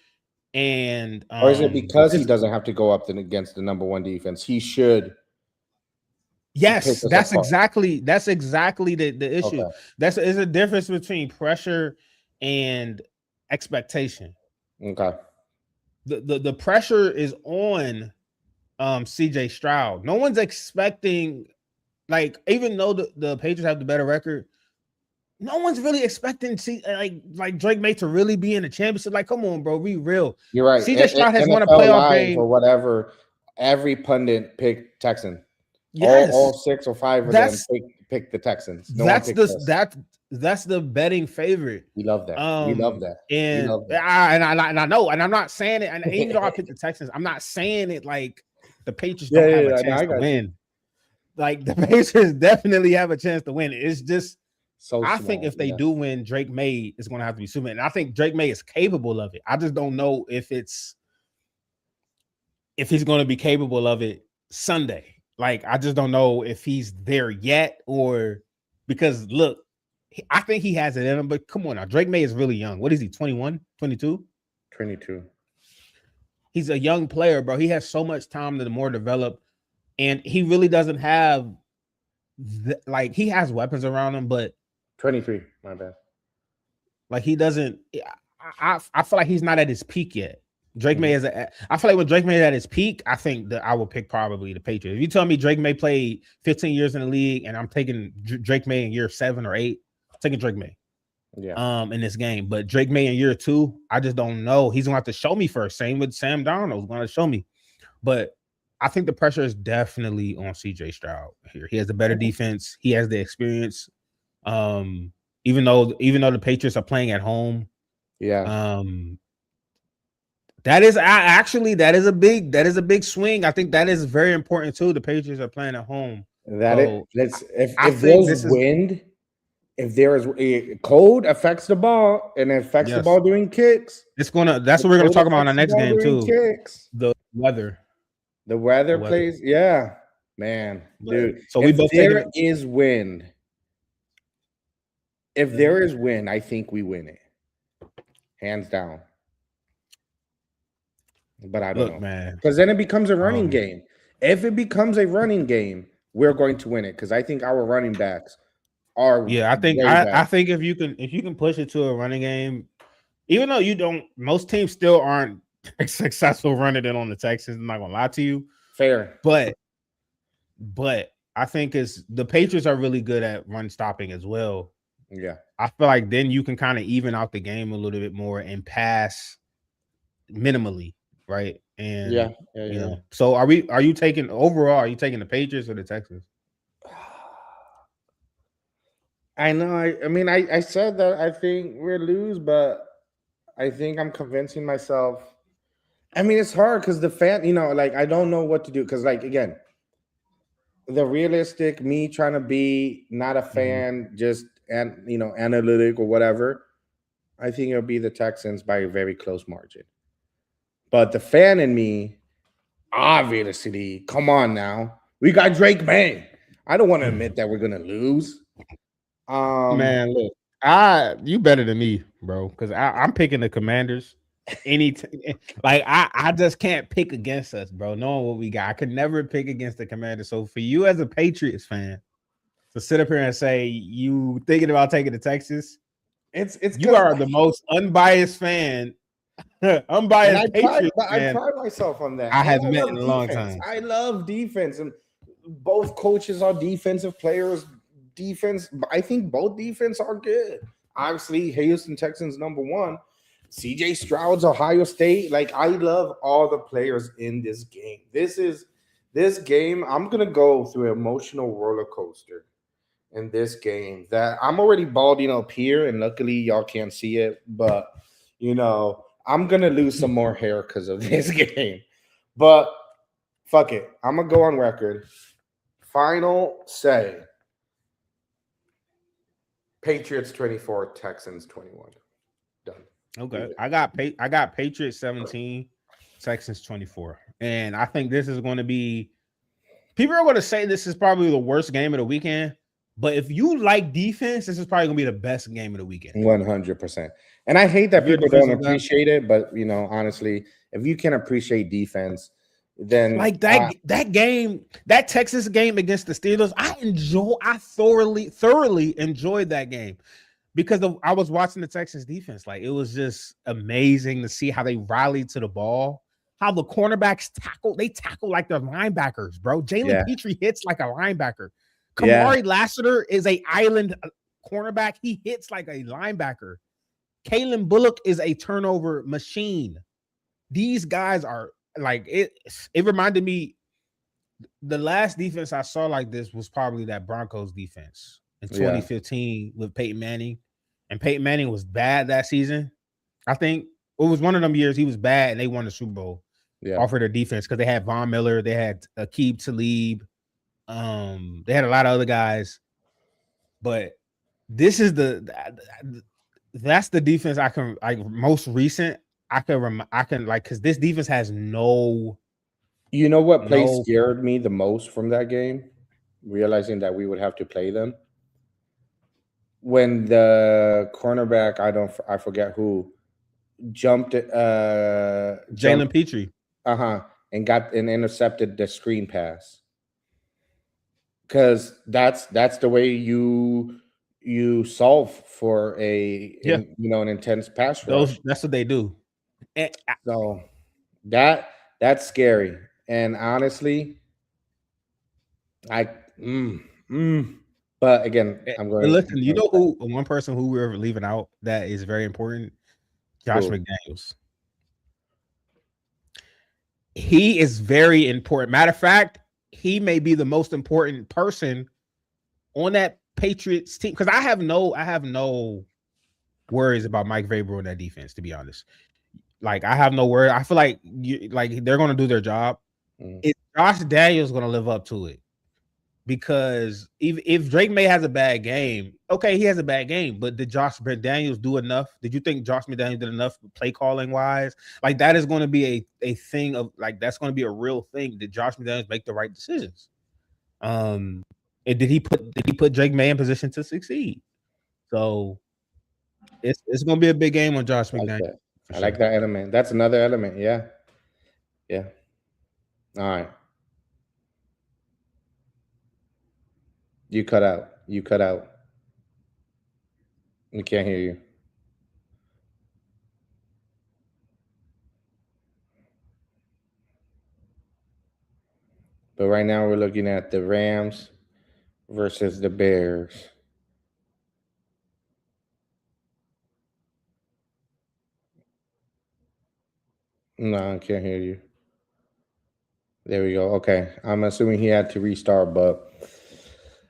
and or is it because he doesn't have to go up against the number one defense? He should. Yes, that's exactly the issue. Okay. There's a difference between pressure and expectation. Okay. The pressure is on CJ Stroud. No one's expecting, like, even though the Patriots have the better record, no one's really expecting like Drake May to really be in the championship. Like, come on, bro, be real. You're right. CJ Stroud has won a playoff game or whatever. Every pundit picked Texan. Yes. All 6 or 5 of them pick the Texans. that's the betting favorite. We love that. We love that. We And love that. I know, and I'm not saying it. And even though I picked the Texans, I'm not saying it like the Patriots Yeah, don't have yeah, a yeah. No, chance I to got you. win. Like the Pacers definitely have a chance to win. It's just So I think small. if they Yeah. do win, Drake May is going to have to be Superman. And I think Drake May is capable of it. I just don't know if he's going to be capable of it Sunday. Like I just don't know if he's there yet or because look, I think he has it in him, but come on now. Drake May is really young. What is he? 21, 22? 22. He's a young player, bro. He has so much time to more develop and he really doesn't have like he has weapons around him, but 23. My bad. like he doesn't. I feel like he's not at his peak yet. Drake May Mhm. is. I feel like when Drake May is at his peak, I think that I will pick probably the Patriots. If you tell me Drake May played 15 years in the league and I'm taking Drake May in year 7 or 8, I'm taking Drake May. Yeah. In this game, but Drake May in year 2, I just don't know. He's gonna have to show me first. Same with Sam Darnold, he's gonna show me. But I think the pressure is definitely on CJ Stroud here. He has a better defense. He has the experience. Um, even though the Patriots are playing at home, Yeah. that is actually that is a big swing. I think that is very important too. The Patriots are playing at home, That it. so Let's I if think there's this is wind, if there is cold affects the ball and it affects the yes. ball doing kicks. That's The what we're gonna cold talk about in the affects the next ball game during too. kicks. The weather, The weather the weather. plays. Yeah, man, But dude. so we If both taking there it. is wind, if Mhm. there is wind, I think we win it, hands down. But I don't Look, know man. because then it becomes a running Um, game. If it becomes a running game, we're going to win it because I think our running backs are yeah, way I better. think if you can push it to a running game, even though you don't, most teams still aren't successful running it on the Texans. I'm not gonna lie to you, Fair. but I think it's the Patriots are really good at run stopping as well. Yeah. I feel like then you can kind of even out the game a little bit more and pass minimally, right? Yeah. And Yeah. Yeah. so are you taking overall? Are you taking the Patriots or the Texans? I know. I mean, I said that I think we're lose, but I think I'm convincing myself. I mean, it's hard because the fan, like I don't know what to do because, like, again, the realistic me trying to be not a Mhm. fan, just and analytic or whatever. I think it'll be the Texans by a very close margin. But the fan in me, obviously, come on now, we got Drake May. I don't want to admit that we're gonna lose. Um, Man, look, I you better than me, bro, because I'm picking the Commanders. Like I just can't pick against us, bro. Knowing what we got, I could never pick against the Commanders. So for you as a Patriots fan to sit up here and say you thinking about taking the Texas, it's you because are the most unbiased fan, and I unbiased pride, Patriots but I fan pride myself on that. I And have I met in love a long defense. time. I love defense, and both coaches are defensive players. Defense, I think both defense are good. Obviously, Houston Texans #1. CJ Stroud's Ohio State. Like I love all the players in this game. This game. I'm gonna go through an emotional roller coaster in this game that I'm already balding up here, and luckily y'all can't see it. But I'm gonna lose some more hair because of this game. But fuck it, I'm gonna go on record. Final say: Patriots 24, Texans 21. Done. Okay, Leave it. I got Patriots 17, Texans 24, and I think this is going to be. People are going to say this is probably the worst game of the weekend, but if you like defense, this is probably going to be the best game of the weekend. 100%. And I hate If that you're a people don't defensive guy, appreciate it, but honestly, if you can appreciate defense, then like that game, that Texas game against the Steelers, I thoroughly enjoyed that game because I was watching the Texans defense. Like it was just amazing to see how they rallied to the ball, how the cornerbacks they tackle like they're linebackers, bro. Jalen yeah, Petrie hits like a linebacker. yeah, Kamari Lassiter is a island cornerback. He hits like a linebacker. Kalen Bullock is a turnover machine. These guys are like it. It reminded me the last defense I saw like this was probably that Broncos defense. in Yeah. 2015 with Peyton Manning, and Peyton Manning was bad that season. I think it was one of them years he was bad, and they won the Super Bowl Yeah. off of their defense because they had Von Miller, they had Aqib Talib, they had a lot of other guys, but this is that's the defense I can like most recent. I can like because this defense has You know what play no. scared me the most from that game? Realizing that we would have to play them when the cornerback, I forget who, Jalen jumped, Petrie. and got and intercepted the screen pass, because that's the way you solve for Yeah, an intense pass those rush. that's what they do. And So that's scary. And honestly, I mm, mm. But again, I'm but going. listen, you know who one person who we're leaving out that is very important? Josh Who? McDaniels. He is very important. Matter of fact, he may be the most important person on that Patriots team because I have no worries about Mike Vrabel in that defense. To be honest, like I have no worry. I feel like like they're going to do their job. Mm. Is Josh Daniels going to live up to it? Because if Drake May has a bad game, okay, he has a bad game, but did Josh McDaniels do enough? Did you think Josh McDaniels did enough play calling wise? Like that is going to be a thing of like that's going to be a real thing. Did Josh McDaniels make the right decisions? And did he put Drake May in position to succeed? So it's going to be a big game on Josh I like McDaniels that. for I like sure. that element. That's another element. Yeah. Yeah. All right. You cut out. You cut out. We can't hear you. But right now we're looking at the Rams versus the Bears. No, I can't hear you. There we go. Okay. I'm assuming he had to restart, but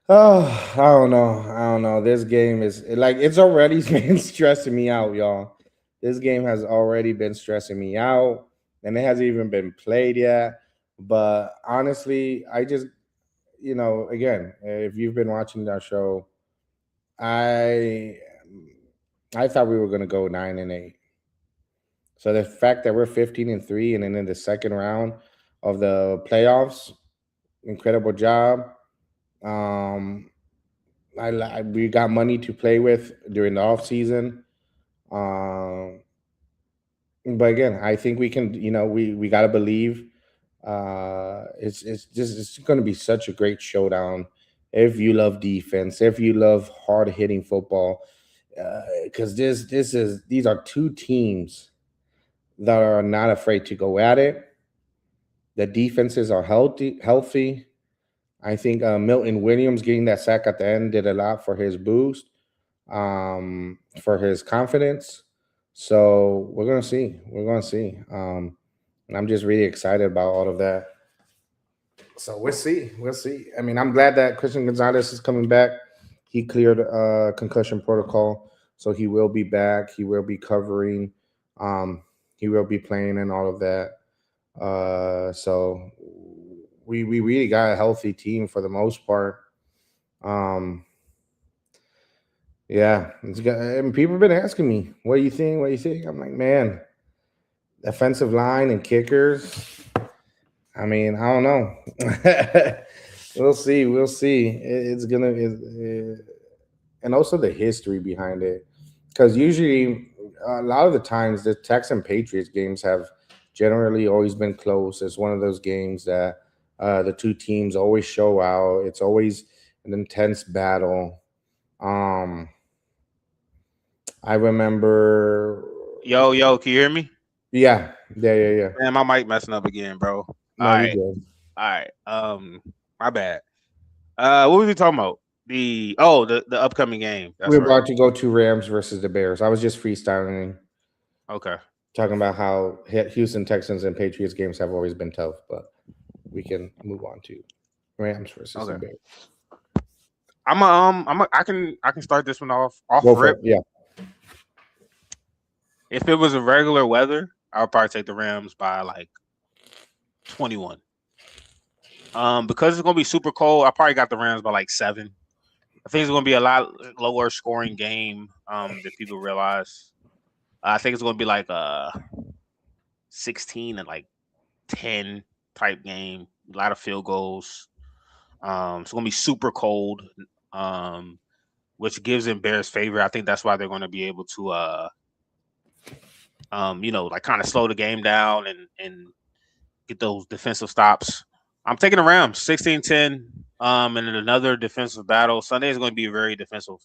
oh, I don't know. This game is like it's already been stressing me out, y'all. This game has already been stressing me out, and it hasn't even been played yet. But honestly, I just, again, if you've been watching that show, I I thought we were gonna go 9-8. So the fact that we're 15-3 and then in the second round of the playoffs, incredible job. Um, we got money to play with during the off season. Um, but again, I think we can. We got to believe. It's going to be such a great showdown if you love defense, if you love hard hitting football, because these are two teams that are not afraid to go at it. The defenses are healthy. I think Milton Williams getting that sack at the end did a lot for his boost, for his confidence. So we're gonna see. We're gonna see. And I'm just really excited about all of that. So we'll see. We'll see. I mean, I'm glad that Christian Gonzalez is coming back. He cleared concussion protocol, so he will be back. He will be covering. Um, he will be playing and all of that. So we really got a healthy team for the most part. Um, yeah, and people have been asking me, "What do you think? What do you think?" I'm like, man, offensive line and kickers. I mean, I don't know. We'll see. We'll see. And also the history behind it, because usually a lot of the times the Texan Patriots games have generally always been close. It's one of those games that the two teams always show out. It's always an intense battle. Um, I remember. Yo, can you hear me? Yeah, yeah. Man, my mic messing up again, bro. All No, you right, good. all right. My bad. What was we talking about? The upcoming game. That's We're right. about to go to Rams versus the Bears. I was just freestyling, Okay. talking about how Houston Texans and Patriots games have always been tough, but we can move on to Rams versus the Okay. Bears. I can start this one off Go for rip. it. Yeah. If it was a regular weather, I would probably take the Rams by like 21. Because it's gonna be super cold, I probably got the Rams by like 7. I think it's gonna be a lot lower scoring game than people realize. I think it's gonna be like 16 and like 10 type game. A lot of field goals. It's gonna be super cold. Um, which gives them Bears favor. I think that's why they're gonna be able to like kind of slow the game down and get those defensive stops. I'm taking the Rams 16-10. And then another defensive battle. Sunday is going to be a very defensive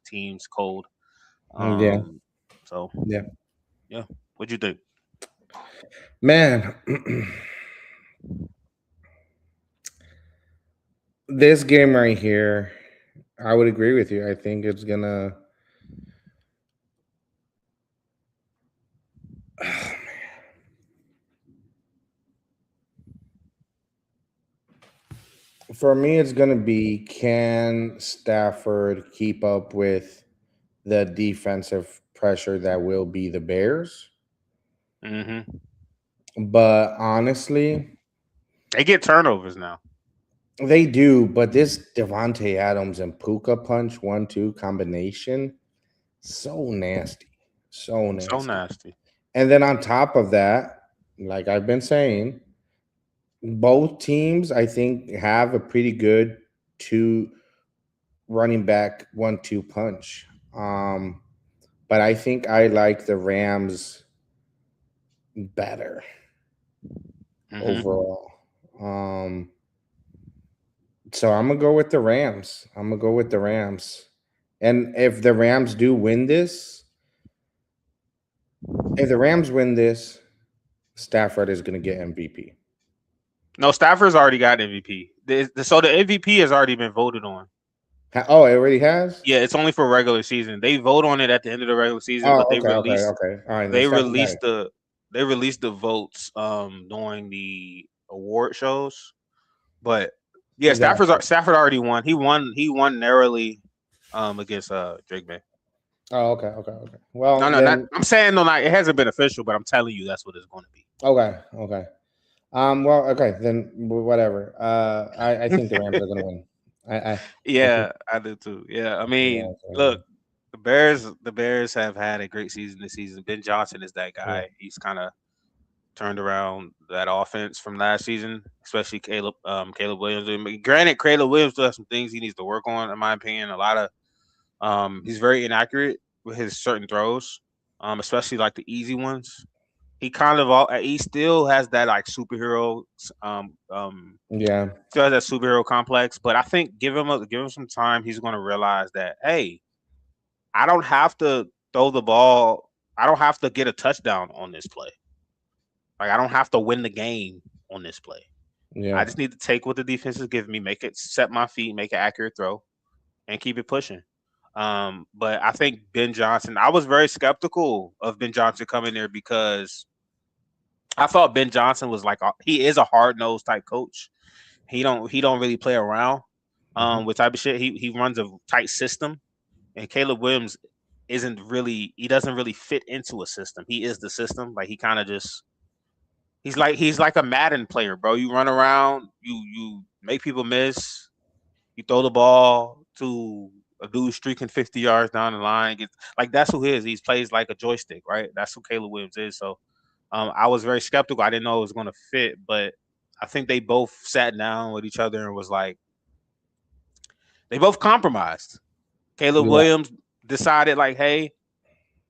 teams cold. Yeah. So Yeah. yeah, what'd you think? Man, this game right here, I would agree with you. I think it's gonna. For me, it's gonna be, can Stafford keep up with the defensive pressure that will be the Bears? Hmm. But honestly, They get turnovers now. they do. But this Devontae Adams and Puka punch 1-2 combination, so nasty, so So nasty. nasty. And then on top of that, like I've been saying, both teams I think have a pretty good two running back 1-2 punch. But I think I like the Rams better Hmm. overall. Um, so I'm gonna go with the Rams. I'm gonna go with the Rams. And if the Rams do win this, if the Rams win this, Stafford is gonna get MVP. No, Stafford's already got MVP. So the MVP has already been voted on. Oh, it already has. Yeah, it's only for regular season. They vote on it at the end of the regular season, but Oh, okay, okay, okay. All right, then they Stafford got released it. the they released the votes during the award shows. But yeah, Gotcha. Stafford already won. He won narrowly against Drake May. Oh, okay, okay, okay. No, Well, no, not then, I'm saying no, not it hasn't been official, but I'm telling you that's what it's going okay, okay. Well, okay, then whatever. I to think the Rams be. are gonna win. I think Yeah, I do too. Yeah, I the mean, Rams are gonna look, win. the Bears have had a great season this season. Ben Johnson is that Yeah, guy. He's kind of turned around that offense from last season, especially Caleb Williams. I mean, granted, Caleb Williams still has some things he needs to work on, in my opinion. A lot of he's very inaccurate with his certain throws, especially like the easy ones. He still has that like superhero yeah, still has that superhero complex, but I think give him some time, he's going to realize that hey, I don't have to throw the ball. I don't have to get a touchdown on this play. Like I don't have to win the game on this play. I yeah, just need to take what the defense is giving me, make it set my feet, make an accurate throw, and keep it pushing. But I think Ben Johnson. I was very skeptical of Ben Johnson coming there because I thought Ben Johnson was he is a hard nosed type coach. He don't really play around mhm, with type of shit. He runs a tight system, and Caleb Williams he doesn't really fit into a system. He is the system. Like he kind of just he's like a Madden player, bro. You run around, you make people miss, you throw the ball to a dude streaking 50 yards down the line. Like that's who he is. He plays like a joystick, right? That's who Caleb Williams is. So I was very skeptical. I didn't know it was going to fit, but I think they both sat down with each other and was like, they both compromised. Caleb yeah, Williams decided, like, hey,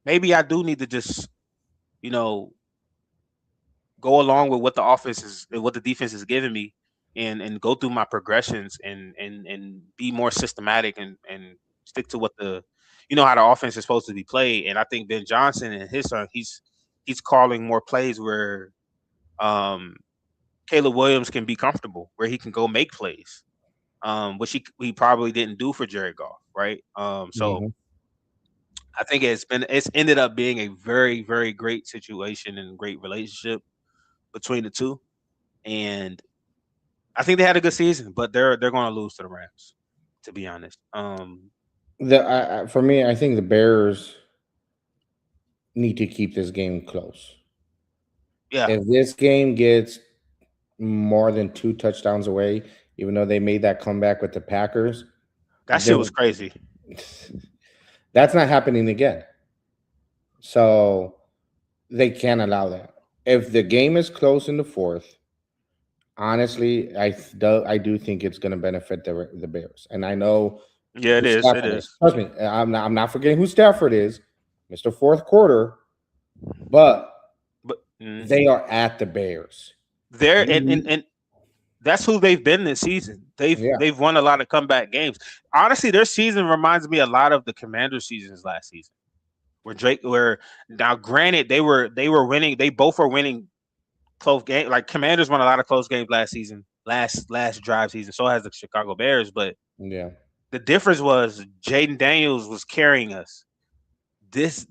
maybe I do need to just, you know, go along with what the offense is, what the defense is giving me, and go through my progressions and be more systematic and stick to what how the offense is supposed to be played. And I think Ben Johnson and his son, he's calling more plays where um Caleb Williams can be comfortable, where he can go make plays, which he probably didn't do for Jared Goff, right? So mhm, I think it's ended up being a very very great situation and great relationship between the two, and I think they had a good season, but they're going to lose to the Rams. to be honest. For me, I think the Bears need to keep this game close. Yeah, If this game gets more than 2 touchdowns away, even though they made that comeback with the Packers, that shit was then crazy. that's not happening again. So they can't allow that. If the game is close in the fourth, honestly, I do think it's going to benefit the Bears. And I know Yeah, it who is. It Stafford is. is. Trust me, I'm not forgetting who Stafford is, Mr. Fourth Quarter, but But they are at the Bears. they're and that's who they've been this season. Yeah. They've won a lot of comeback games. Honestly, their season reminds me a lot of the Commanders' seasons last season. Where now granted they were winning, they both were winning close game. Like Commanders won a lot of close games last season, last drive season. So has the Chicago Bears, but Yeah. the difference was Jaden Daniels was carrying us. This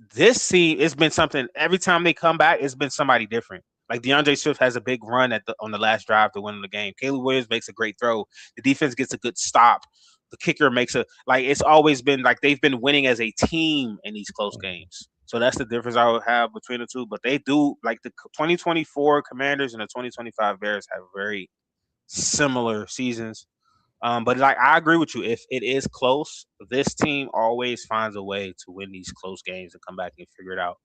team, it's been something every time they come back, it's been somebody different. Like DeAndre Swift has a big run on the last drive to win the game. Caleb Williams makes a great throw. The defense gets a good stop. The kicker makes it's always been like they've been winning as a team in these close games. So that's the difference I would have between the two. But they do, like, the 2024 Commanders and the 2025 Bears have very similar seasons. But like I agree with you. If it is close, this team always finds a way to win these close games and come back and figure it out.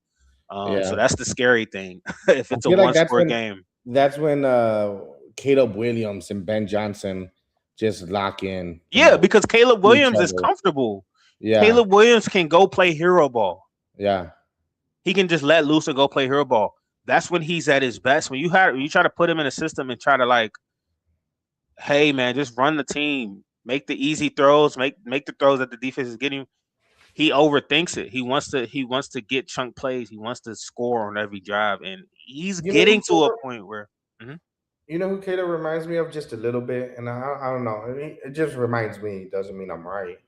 So Yeah. that's the scary thing. If I it's a feel like one-score game, that's when Caleb Williams and Ben Johnson just lock in. yeah, because Caleb each Williams is other. comfortable. Yeah. Caleb Williams can go play hero ball. Yeah. He can just let loose and go play hero ball. That's when he's at his best. When you try to put him in a system and try to, like, hey man, just run the team, make the easy throws, make the throws that the defense is getting. He overthinks it. He wants to get chunk plays. He wants to score on every drive, and he's getting to a point where. You know who Caleb reminds me of just a little bit, and I don't know. It just reminds me. It doesn't mean I'm right.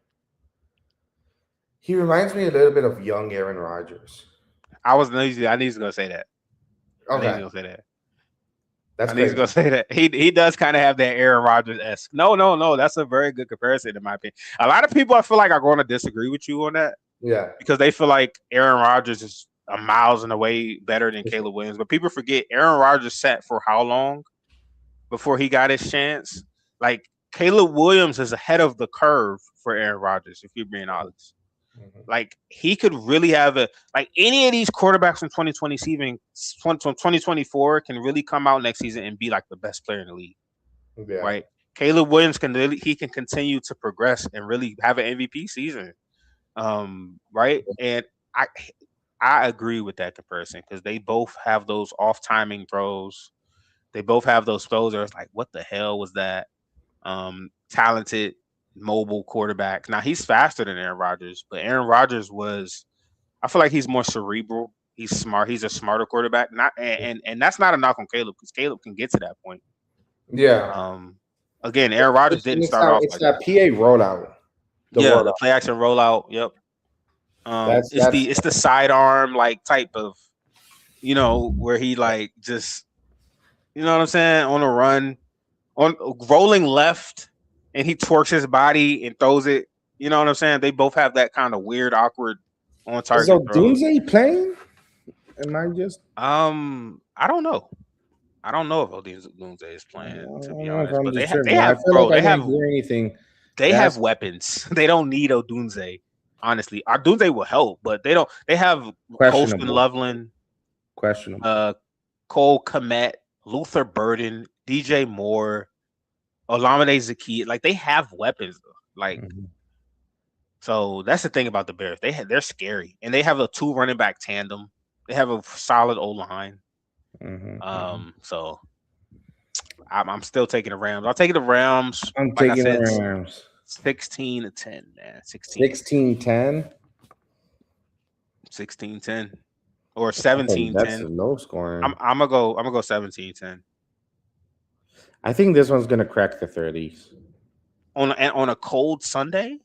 He reminds me a little bit of young Aaron Rodgers. I need to go say that. Okay. I need to go say that. That's I need to go say that. He does kind of have that Aaron Rodgers-esque. No. That's a very good comparison in my opinion. A lot of people I feel like are going to disagree with you on that. Yeah. Because they feel like Aaron Rodgers is a miles and away better than Caleb Williams. But people forget Aaron Rodgers sat for how long before he got his chance? Like, Caleb Williams is ahead of the curve for Aaron Rodgers, if you're being honest. Mm-hmm. Like, he could really have any of these quarterbacks from 2024 can really come out next season and be like the best player in the league. Yeah. Right? Caleb Williams can continue to progress and really have an MVP season. Right? And I agree with that comparison because they both have those off timing throws. They both have those throws where it's like, what the hell was that? Talented mobile quarterback. Now he's faster than Aaron Rodgers, but Aaron Rodgers I feel like he's more cerebral. He's smart. He's a smarter quarterback. And that's not a knock on Caleb because Caleb can get to that point. Yeah. Again, Aaron Rodgers didn't start off. It's that PA rollout. The play action rollout. Yep. It's the sidearm type of, where he just, you know what I'm saying, on a run, on rolling left, and he twerks his body and throws it. You know what I'm saying? They both have that kind of weird, awkward on target. So Odunze playing? Am I just? I don't know. I don't know if Odunze is playing, to be honest. But they have weapons. They don't need Odunze. Honestly, Odunze will help, but they don't. They have Colston Loveland, questionable, Cole Kmet, Luther Burden, DJ Moore, Olamide Zaki. Like, they have weapons, though. So that's the thing about the Bears. They're scary, and they have a 2 running back tandem. They have a solid O line. So I'm still taking the Rams. I'll take the Rams. I'm taking the Rams. 16-10, man. 16-10? 16-10. Or 17-10. That's a low scoring. I'm gonna go 17-10. I think this one's gonna crack the 30s. On a cold Sunday?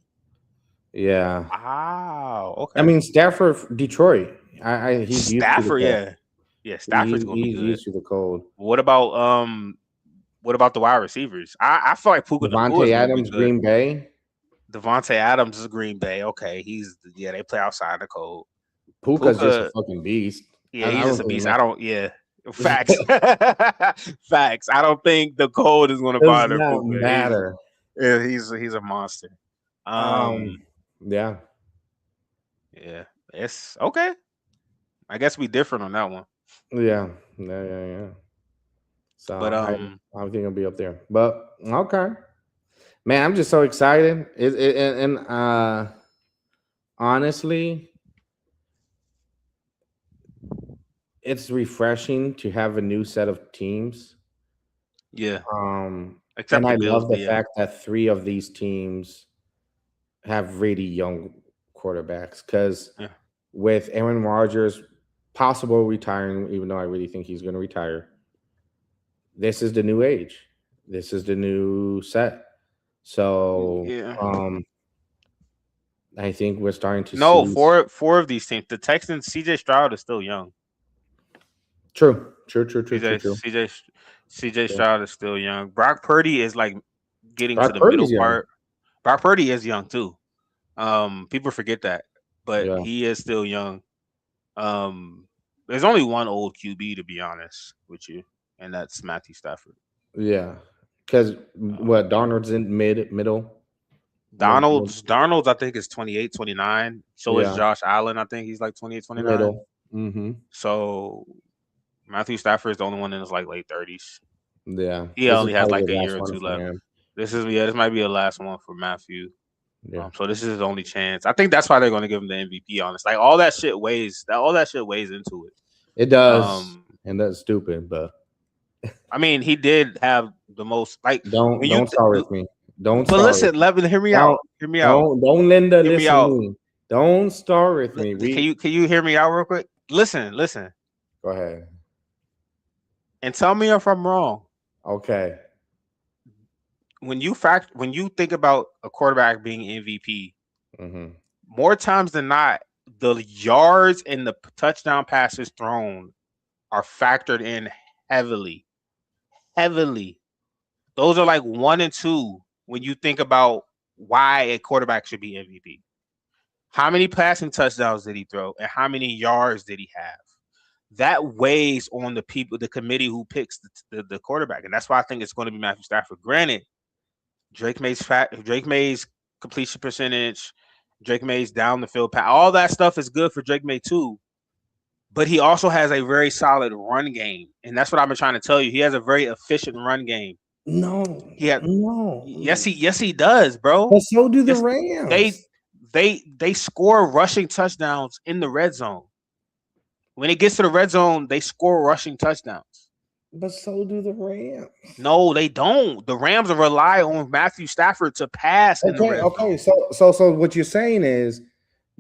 Yeah. Wow. Okay. I mean, Stafford, Detroit. He's Stafford, yeah. Stafford's gonna be good. He's used to the cold. What about the wide receivers? I feel like Puka Devontae Adams, Green Bay. Devontae Adams is Green Bay. Okay, they play outside the code. Puka's just a fucking beast. Yeah, I he's don't just a think beast. it I don't. Yeah, facts. Facts. I don't think the code is going to does bother not Puka. matter. He's a monster. Yeah. Yeah, it's okay. I guess we different on that one. Yeah. Yeah. So But I think it'll be up there. But okay. Man, I'm just so excited. And honestly, it's refreshing to have a new set of teams. yeah, except And the I Bills. love the fact that 3 of these teams have really young quarterbacks because Yeah. with Aaron Rodgers possible retiring, even though I really think he's going to retire, this is the new age. This is the new set. So Yeah. I think we're starting to No, see four of these teams. The Texans, CJ Stroud is still young. True. CJ Stroud is still young. Brock Purdy is like getting Brock to the Purdy's middle young. part. Brock Purdy is young too. People forget that, but Yeah. he is still young. There's only one old QB to be honest with you, and that's Matthew Stafford. Yeah. Because what Darnold's in middle. Darnold's I think is 28, 29. So is Yeah. Josh Allen. I think he's like 28, 29. Middle. Mm-hmm. So Matthew Stafford is the only one in his like late 30s. Yeah. He only has like a year or two left. Him. This might be a last one for Matthew. Yeah. So this is his only chance. I think that's why they're going to give him the MVP. Honest, like all that shit weighs into it. It does, and that's stupid. But I mean, he did have the most. Like, don't start with me. Don't. But listen, hear me out. Hear me out. Don't Linda hear listen me out. to me. Don't start with me. Can you hear me out real quick? Listen. Go ahead. And tell me if I'm wrong. Okay. When you think about a quarterback being MVP, more times than not, the yards and the touchdown passes thrown are factored in heavily. Those are like 1 and 2 when you think about why a quarterback should be MVP. How many passing touchdowns did he throw, and how many yards did he have? That weighs on the committee who picks the quarterback, and that's why I think it's going to be Matthew Stafford. Granted, Drake May's completion percentage, Drake May's down the field pass, all that stuff is good for Drake May too. But he also has a very solid run game, and that's what I've been trying to tell you. He has a very efficient run game. No. Yes, he does, bro. But so do the Rams. They score rushing touchdowns in the red zone. When it gets to the red zone, they score rushing touchdowns. But so do the Rams. No, they don't. The Rams rely on Matthew Stafford to pass in the red zone. So what you're saying is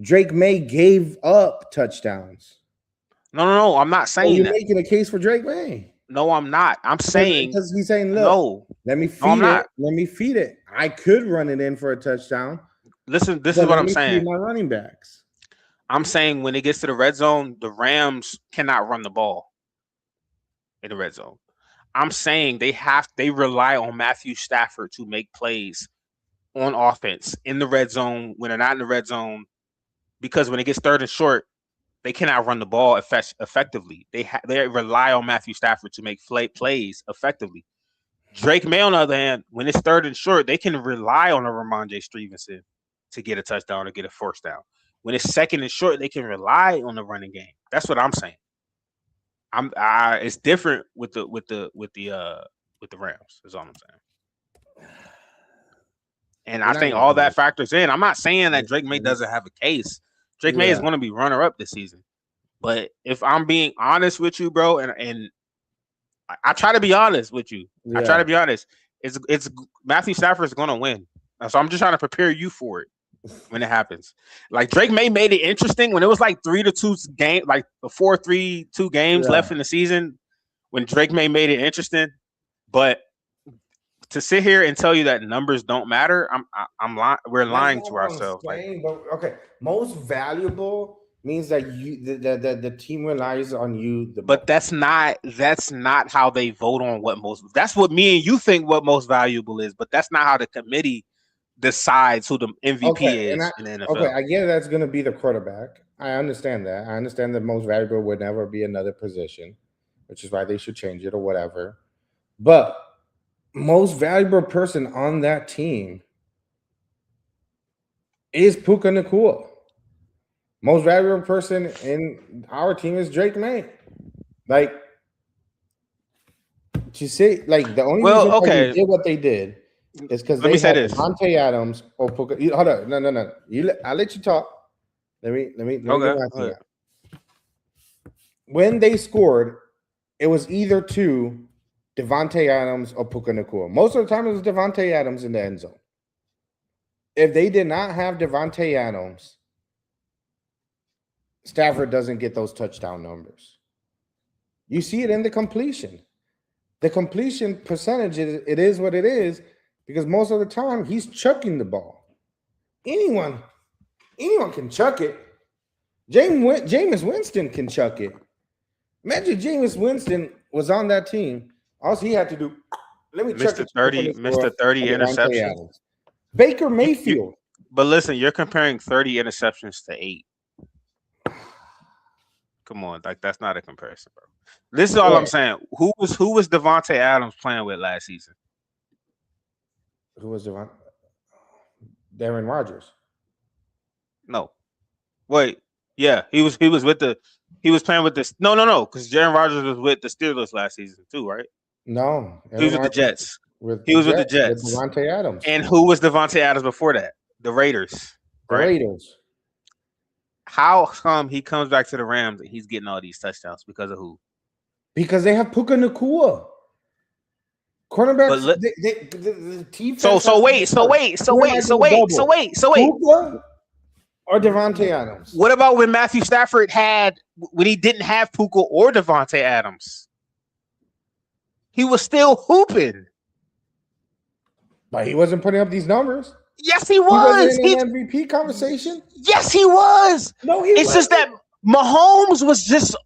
Drake May gave up touchdowns. No. I'm not saying you're that. Making a case for Drake May. No, I'm not. I'm saying because he's saying, look, no. Let me feed it. Let me feed it. I could run it in for a touchdown. Listen, this is what I'm saying. My running backs. I'm saying when it gets to the red zone, the Rams cannot run the ball in the red zone. I'm saying they rely on Matthew Stafford to make plays on offense in the red zone when they're not in the red zone, because when it gets third and short, they cannot run the ball effectively. They rely on Matthew Stafford to make plays effectively. Drake May, on the other hand, when it's third and short, they can rely on a Ramondre Stevenson to get a touchdown or get a first down. When it's second and short, they can rely on the running game. That's what I'm saying. It's different with the Rams. Is all I'm saying. And I think all that factors in. I'm not saying that Drake May doesn't have a case. Drake May is going to be runner-up this season. But if I'm being honest with you, bro, and I try to be honest with you. I try to be honest. It's Matthew Stafford is going to win. So I'm just trying to prepare you for it when it happens. Like Drake May made it interesting when it was like 3-2 game, like the 4-3-2 games left in the season. When Drake May made it interesting, but to sit here and tell you that numbers don't matter, I'm lying. We're lying to ourselves. Okay, most valuable means that the team relies on you. But that's not how they vote on what most. That's what me and you think what most valuable is, but that's not how the committee decides who the MVP is and in the NFL. Okay, I get that's going to be the quarterback. I understand that. I understand that most valuable would never be another position, which is why they should change it or whatever. But most valuable person on that team is Puka Nacua. Most valuable person in our team is Drake May. Like, you see, like the only reason why they did what they did is because they had Devontae Adams or Puka. Hold on, no. I'll let you talk. Let me get my thing out. When they scored, it was either to Devontae Adams or Puka Nacua. Most of the time, it was Devontae Adams in the end zone. If they did not have Devontae Adams, Stafford doesn't get those touchdown numbers. You see it in the completion. The completion percentage, it is what it is, because most of the time he's chucking the ball. Anyone can chuck it. Jameis Winston can chuck it. Imagine Jameis Winston was on that team. All he had to do, let me chuck it. Mr. 30 interceptions. Baker Mayfield. But listen, you're comparing 30 interceptions to 8. Come on, like that's not a comparison, bro. This is all I'm saying. Who was Devontae Adams playing with last season? Who was Darren Rodgers? No. Wait. Yeah, he was playing with this. No, because Darren Rodgers was with the Steelers last season too, right? No, he was with the Jets. He was with the Jets. With Devontae Adams. And who was Devontae Adams before that? The Raiders. Right? Raiders. How come he comes back to the Rams and he's getting all these touchdowns? Because of who? Because they have Puka Nacua. Cornerbacks. The defense. So wait. Puka or Devontae Adams? What about when Matthew Stafford when he didn't have Puka or Devontae Adams? He was still hooping. But he wasn't putting up these numbers. Yes, he was. He wasn't in an MVP conversation. Yes, he was. No, he wasn't. It's just that Mahomes was just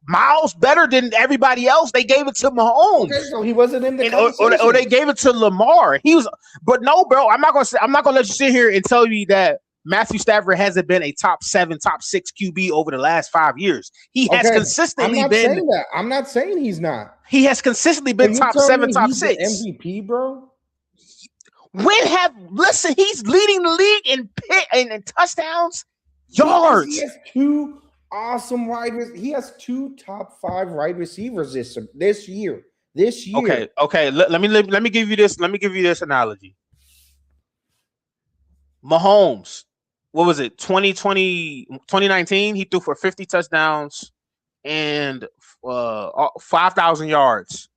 miles better than everybody else. They gave it to Mahomes. Okay, so he wasn't in the conversation. Or they gave it to Lamar. He was, but no, bro. I'm not gonna let you sit here and tell me that Matthew Stafford hasn't been a top 7, top 6 QB over the last 5 years. He has consistently been. Saying that. I'm not saying he's not. He has consistently been top 7, top 6. MVP, bro. He's leading the league in touchdowns, yards. He has 2 awesome he has 2 top 5 wide receivers this year. Okay. Let me give you this. Let me give you this analogy. Mahomes, what was it? 2019, he threw for 50 touchdowns and 5,000 yards.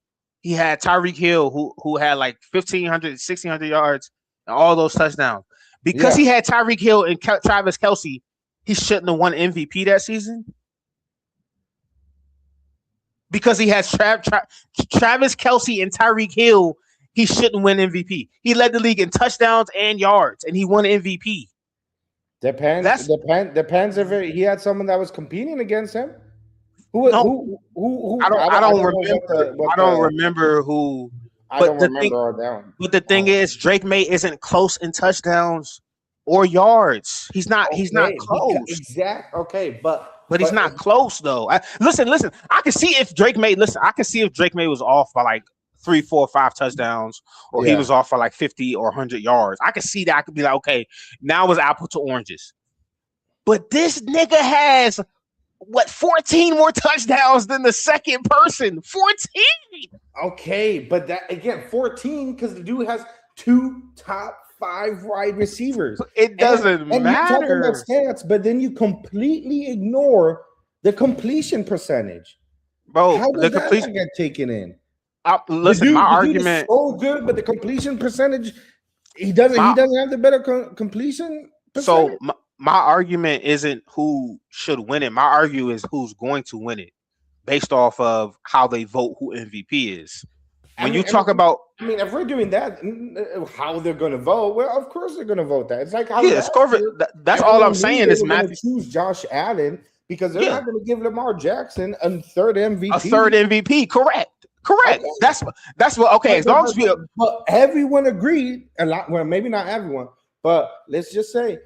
He had Tyreek Hill, who had like 1,500, 1,600 yards and all those touchdowns. Because he had Tyreek Hill and Travis Kelce, he shouldn't have won MVP that season. Because he has Travis Kelce and Tyreek Hill, he shouldn't win MVP. He led the league in touchdowns and yards, and he won MVP. Depends if he had someone that was competing against him. Who? I don't remember who. But the thing is, Drake May isn't close in touchdowns or yards. He's not close. Exactly. Okay, but he's not close though. Listen. I can see if Drake May was off by like 3, 4, 5 touchdowns, or he was off for like 50 or 100 yards. I could see that. I could be like, okay, now it's apple to oranges. But this nigga has 14 more touchdowns than the second person. 14. Okay, but that again, 14 because the dude has 2 top 5 wide receivers. It doesn't matter. You're talking about stats, but then you completely ignore the completion percentage. Bro, how does that not get taken in? Listen, my argument is so good, but the completion percentage, he doesn't have the better completion percentage. So my argument isn't who should win it. My argument is who's going to win it based off of how they vote who MVP is. If we're doing that, how they're going to vote, well, of course they're going to vote that. It's like how that's all I'm saying is Matthew choose Josh Allen because they're not going to give Lamar Jackson a third MVP. A third MVP, correct. Okay. That's what. Okay, as long as but everyone agreed a lot. Well, maybe not everyone, But let's just say,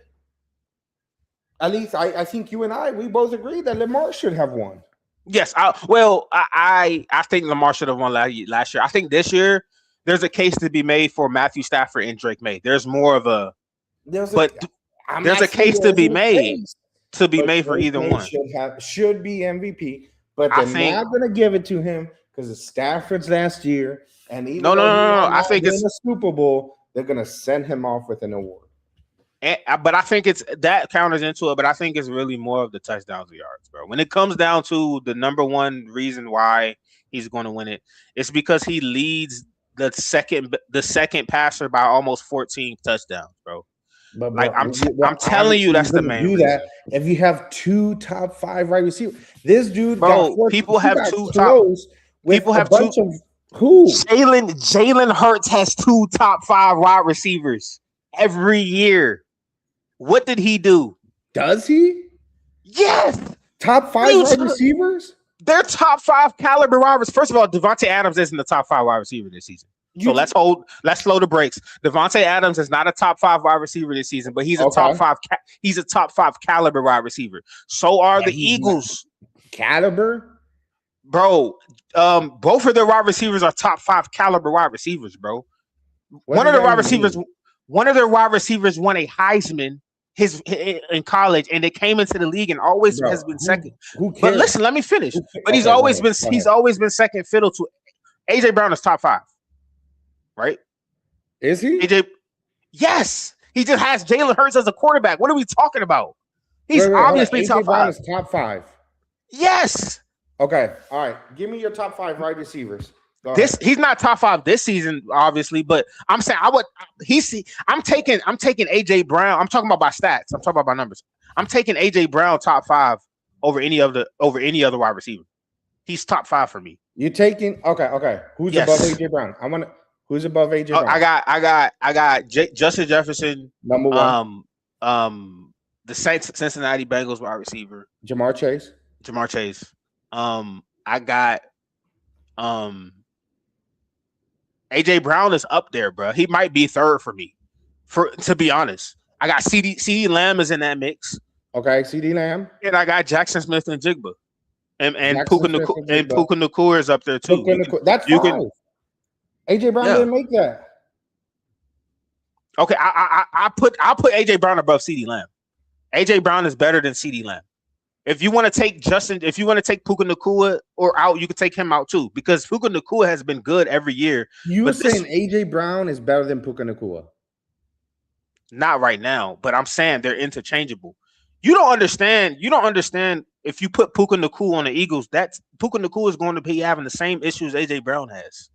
at least I think you and we both agree that Lamar should have won. Yes, I think Lamar should have won last year. I think this year there's a case to be made for Matthew Stafford and Drake May. There's more of a there's a case to be made for either one. Should be MVP, but they're not going to give it to him because it's Stafford's last year. And even no. I think it's a Super Bowl. They're going to send him off with an award. But I think it's that counters into it. But I think it's really more of the touchdowns and yards, bro. When it comes down to the number one reason why he's going to win it, it's because he leads the second passer by almost 14 touchdowns, bro. But like I'm telling you, that's the main reason. That if you have 2 top 5 wide receivers, this dude, bro, people have 2 top. People have 2. Who? Jalen Hurts has 2 top 5 wide receivers every year. What did he do? Does he? Yes. Top 5 wide receivers? They're top 5 caliber wide receivers. First of all, Devontae Adams isn't the top 5 wide receiver this season. So let's slow the brakes. Devontae Adams is not a top 5 wide receiver this season, but he's a top 5. He's a top 5 caliber wide receiver. So are the Eagles. Caliber, bro. Both of their wide receivers are top 5 caliber wide receivers, bro. One of their wide receivers won a Heisman in college, and they came into the league and always has been second. But listen, let me finish. But he's always been second fiddle to AJ Brown is top 5. Right? Is he? Yes. He just has Jalen Hurts as a quarterback. What are we talking about? He's obviously top 5. Is top 5. Yes. Okay. All right. Give me your top 5 wide receivers. He's not top 5 this season, obviously, but I'm saying I'm taking AJ Brown. I'm talking about by stats. I'm talking about by numbers. I'm taking AJ Brown top 5 over any other wide receiver. He's top 5 for me. You're taking okay. Who's above AJ Brown? Who's above AJ Brown? I got Justin Jefferson, number 1. The Cincinnati Bengals wide receiver, Jamar Chase. I got AJ Brown is up there, bro. He might be 3rd for me. To be honest, I got CD Lamb is in that mix. Okay, CD Lamb, and I got Jackson Smith and Jigba, and Puka Nacua is up there too. That's 5. AJ Brown didn't make that. Okay, I'll put AJ Brown above CD Lamb. AJ Brown is better than CD Lamb. If you want to take Puka Nacua or out, you can take him out too, because Puka Nacua has been good every year. You were saying AJ Brown is better than Puka Nacua? Not right now, but I'm saying they're interchangeable. You don't understand. If you put Puka Nacua on the Eagles, that Puka Nacua is going to be having the same issues AJ Brown has.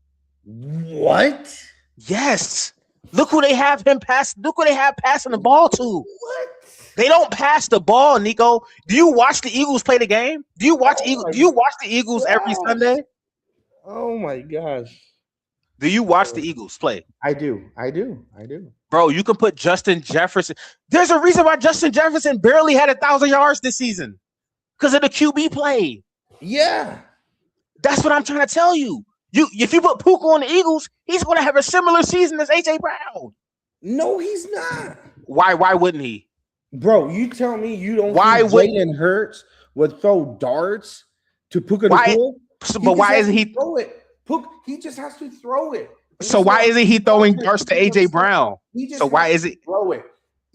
What? Yes. Look who they have him pass. Look who they have passing the ball to. What? They don't pass the ball, Nico. Do you watch the Eagles play the game? Do you watch the Eagles every Sunday? Oh my gosh. Do you watch the Eagles play? I do. Bro, you can put Justin Jefferson. There's a reason why Justin Jefferson barely had 1,000 yards this season. Because of the QB play. Yeah. That's what I'm trying to tell you. If you put Puka on the Eagles, he's going to have a similar season as AJ Brown. No, he's not. Why wouldn't he? Bro, you tell me you don't think Jalen Hurts would throw darts to Puka Nacua? But why isn't he throw it? He just has to throw it. So why isn't he throwing darts to AJ Brown? So why is it throw it?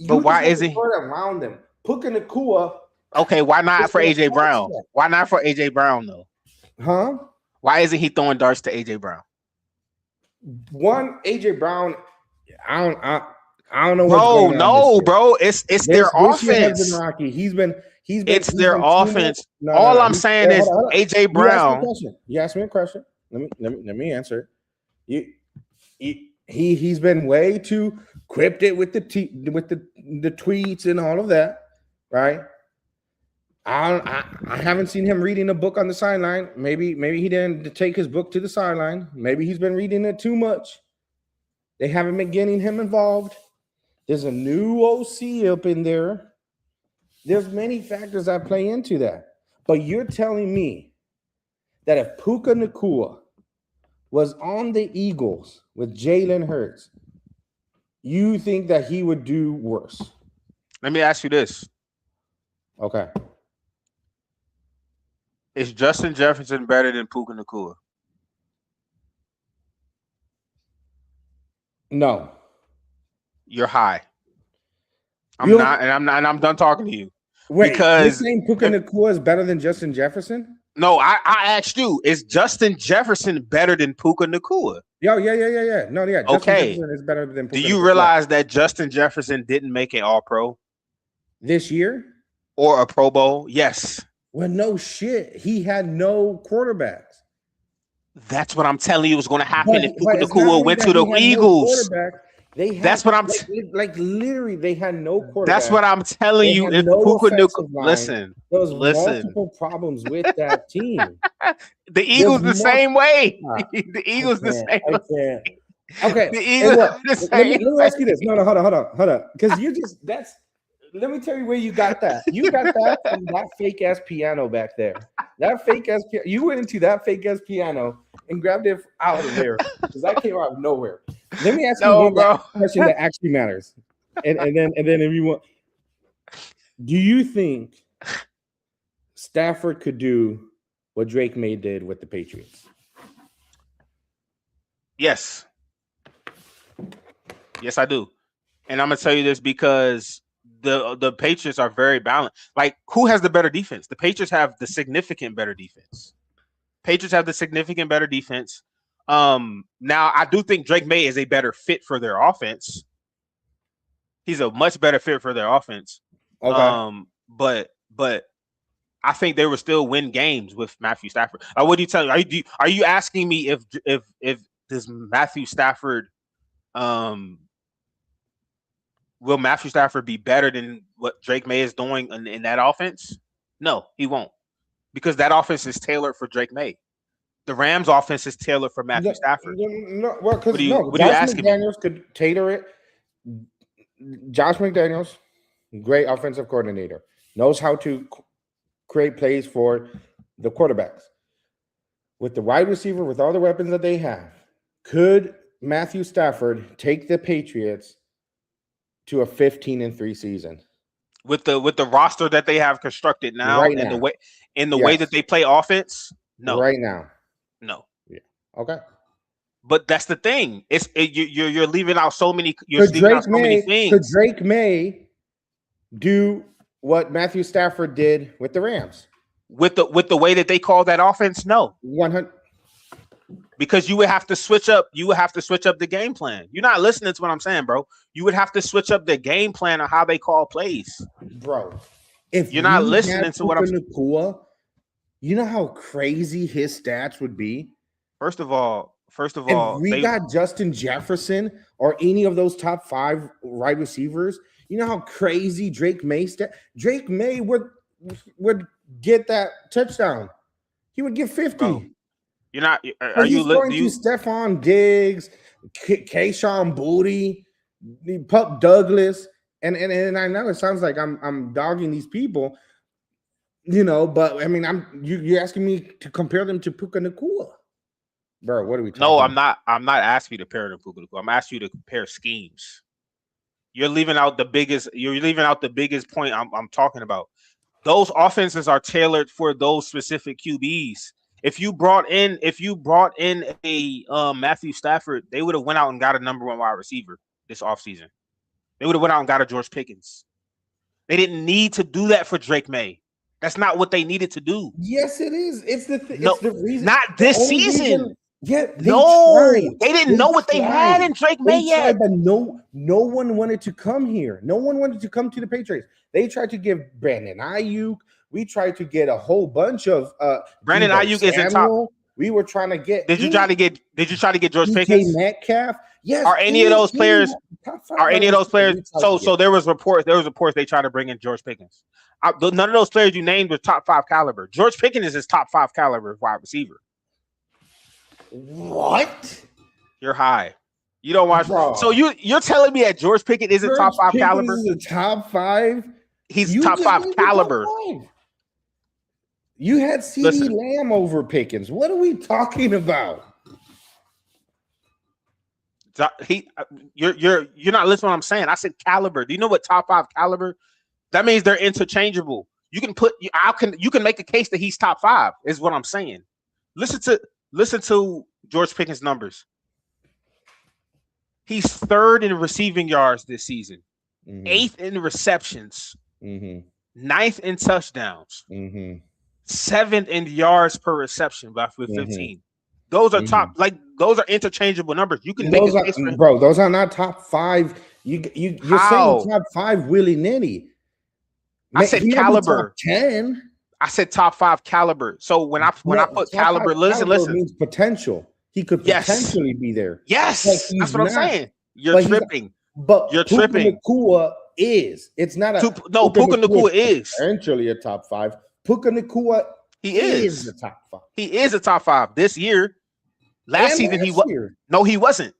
But why is it around them? Puka Nacua. Okay, why not for AJ Brown? Why not for AJ Brown though? Huh? Why isn't he throwing darts to AJ Brown? One, AJ Brown, I don't know. Bro, no, bro. It's their offense. Been rocky. He's been. It's their offense. All I'm saying is AJ Brown. You asked me a question. Let me answer it. He's been way too cryptic with the tweets and all of that, right? I haven't seen him reading a book on the sideline. Maybe he didn't take his book to the sideline. Maybe he's been reading it too much. They haven't been getting him involved. There's a new OC up in there. There's many factors that play into that. But you're telling me that if Puka Nacua was on the Eagles with Jalen Hurts, You think that he would do worse? Let me ask you this: Okay. Is Justin Jefferson better than Puka Nacua? No. You're high. I'm You not, and I'm done talking to you. Wait, you're Because saying Puka Nacua is better than Justin Jefferson? no, I asked you: is Justin Jefferson better than Puka Nacua? Yeah. No, yeah. Justin Okay. Jefferson is better than Do Puka you Nacua. realize that Justin Jefferson didn't make an All-Pro This year? or a Pro Bowl? Yes. Well, no shit. He had no quarterbacks. That's what I'm telling you was going to happen if Puka it's not Nacua only went that to the he had no Eagles. quarterback, they had That's what I'm. like literally they had no quarterback. That's what I'm telling They you. had If no Puka Nacua, offensive line. listen, There was listen. multiple problems with that team. The Eagles the same way. The Eagles the same way. Okay. The Eagles the same let me ask you this. No, hold on. Because you just let me tell you where you got that. You got that from that fake ass piano back there. That fake ass piano. You went into that fake ass piano and grabbed it out of there because that came out of nowhere. Let me ask you one question that actually matters. And then if you want, do you think Stafford could do what Drake May did with the Patriots? Yes. Yes, I do. And I'm gonna tell you this because the Patriots are very balanced. Like, who has the better defense? The Patriots have the significant better defense. Now I do think Drake May is a better fit for their offense. He's a much better fit for their offense. Okay. But I think they will still win games with Matthew Stafford. What do you tell me? Are you asking me if does Matthew Stafford will Matthew Stafford be better than what Drake May is doing in that offense? No, he won't. Because that offense is tailored for Drake May. The Rams offense is tailored for Matthew Stafford. No, well, because what are you asking McDaniels could tailor it. Josh McDaniels, great offensive coordinator, knows how to create plays for the quarterbacks. With the wide receiver, with all the weapons that they have, could Matthew Stafford take the Patriots to a 15-3 season? With the roster that they have constructed now, right and now. the way that they play offense, no. Right now. No. Yeah. Okay. But that's the thing. You're leaving out so many. Many things. Could Drake May do what Matthew Stafford did with the Rams? With the way that they call that offense, no. 100. Because you would have to switch up. You would have to switch up the game plan. You're not listening to what I'm saying, bro. You would have to switch up the game plan on how they call plays, bro. If you're not listening to what I'm saying, you know how crazy his stats would be. First of all, if we got Justin Jefferson or any of those top 5 wide receivers, you know how crazy Drake May would get that touchdown. He would get 50. Bro, you're not. Are you going to Stephon Diggs, Kayshon Boutte, Pup Douglas, and I know it sounds like I'm dogging these people, but I mean you're asking me to compare them to Puka Nacua. Bro, what are we talking about? I'm not asking you to compare them to Puka Nacua. I'm asking you to compare schemes. You're leaving out the biggest point I'm talking about. Those offenses are tailored for those specific QBs. If you brought in a Matthew Stafford, they would have went out and got a number 1 wide receiver this offseason. They would have went out and got a George Pickens. They didn't need to do that for Drake May. That's not what they needed to do. Yes, it is. It's the reason. Not this season. Yeah, they didn't know what they had in Drake May yet. But no one wanted to come here. No one wanted to come to the Patriots. They tried to give Brandon Ayuk. We tried to get a whole bunch of Brandon Ayuk isn't top. We were trying to get. Did you try to get George Pickens? Metcalf. Yes. Are any of those players? So there was reports they tried to bring in George Pickens. None of those players you named were top 5 caliber. George Pickens is his top 5 caliber wide receiver. What? You're high. You don't watch. Bro. So you're telling me that George Pickens isn't top 5 caliber? Is a top 5. He's top 5 caliber. You had CeeDee Lamb over Pickens. What are we talking about? You're not listening to what I'm saying. I said caliber. Do you know what top 5 caliber? That means they're interchangeable. You can make a case that he's top 5, is what I'm saying. Listen to George Pickens' numbers. He's 3rd in receiving yards this season, 8th in receptions, 9th in touchdowns, 7th in yards per reception with 15. Those are those are interchangeable numbers. You can make a case for him. Bro, those are not top 5. You're saying top 5 willy-nilly. I said caliber. 10. I said top 5 caliber. So when I put caliber, listen. Means potential. He could potentially be there. Yes, that's what I'm saying. You're tripping. You're tripping. Nakua is. It's not a Puka Nakua is potentially a top 5. Puka Nakua is the top 5. He is a top 5 this year. Last season he was. No, he wasn't.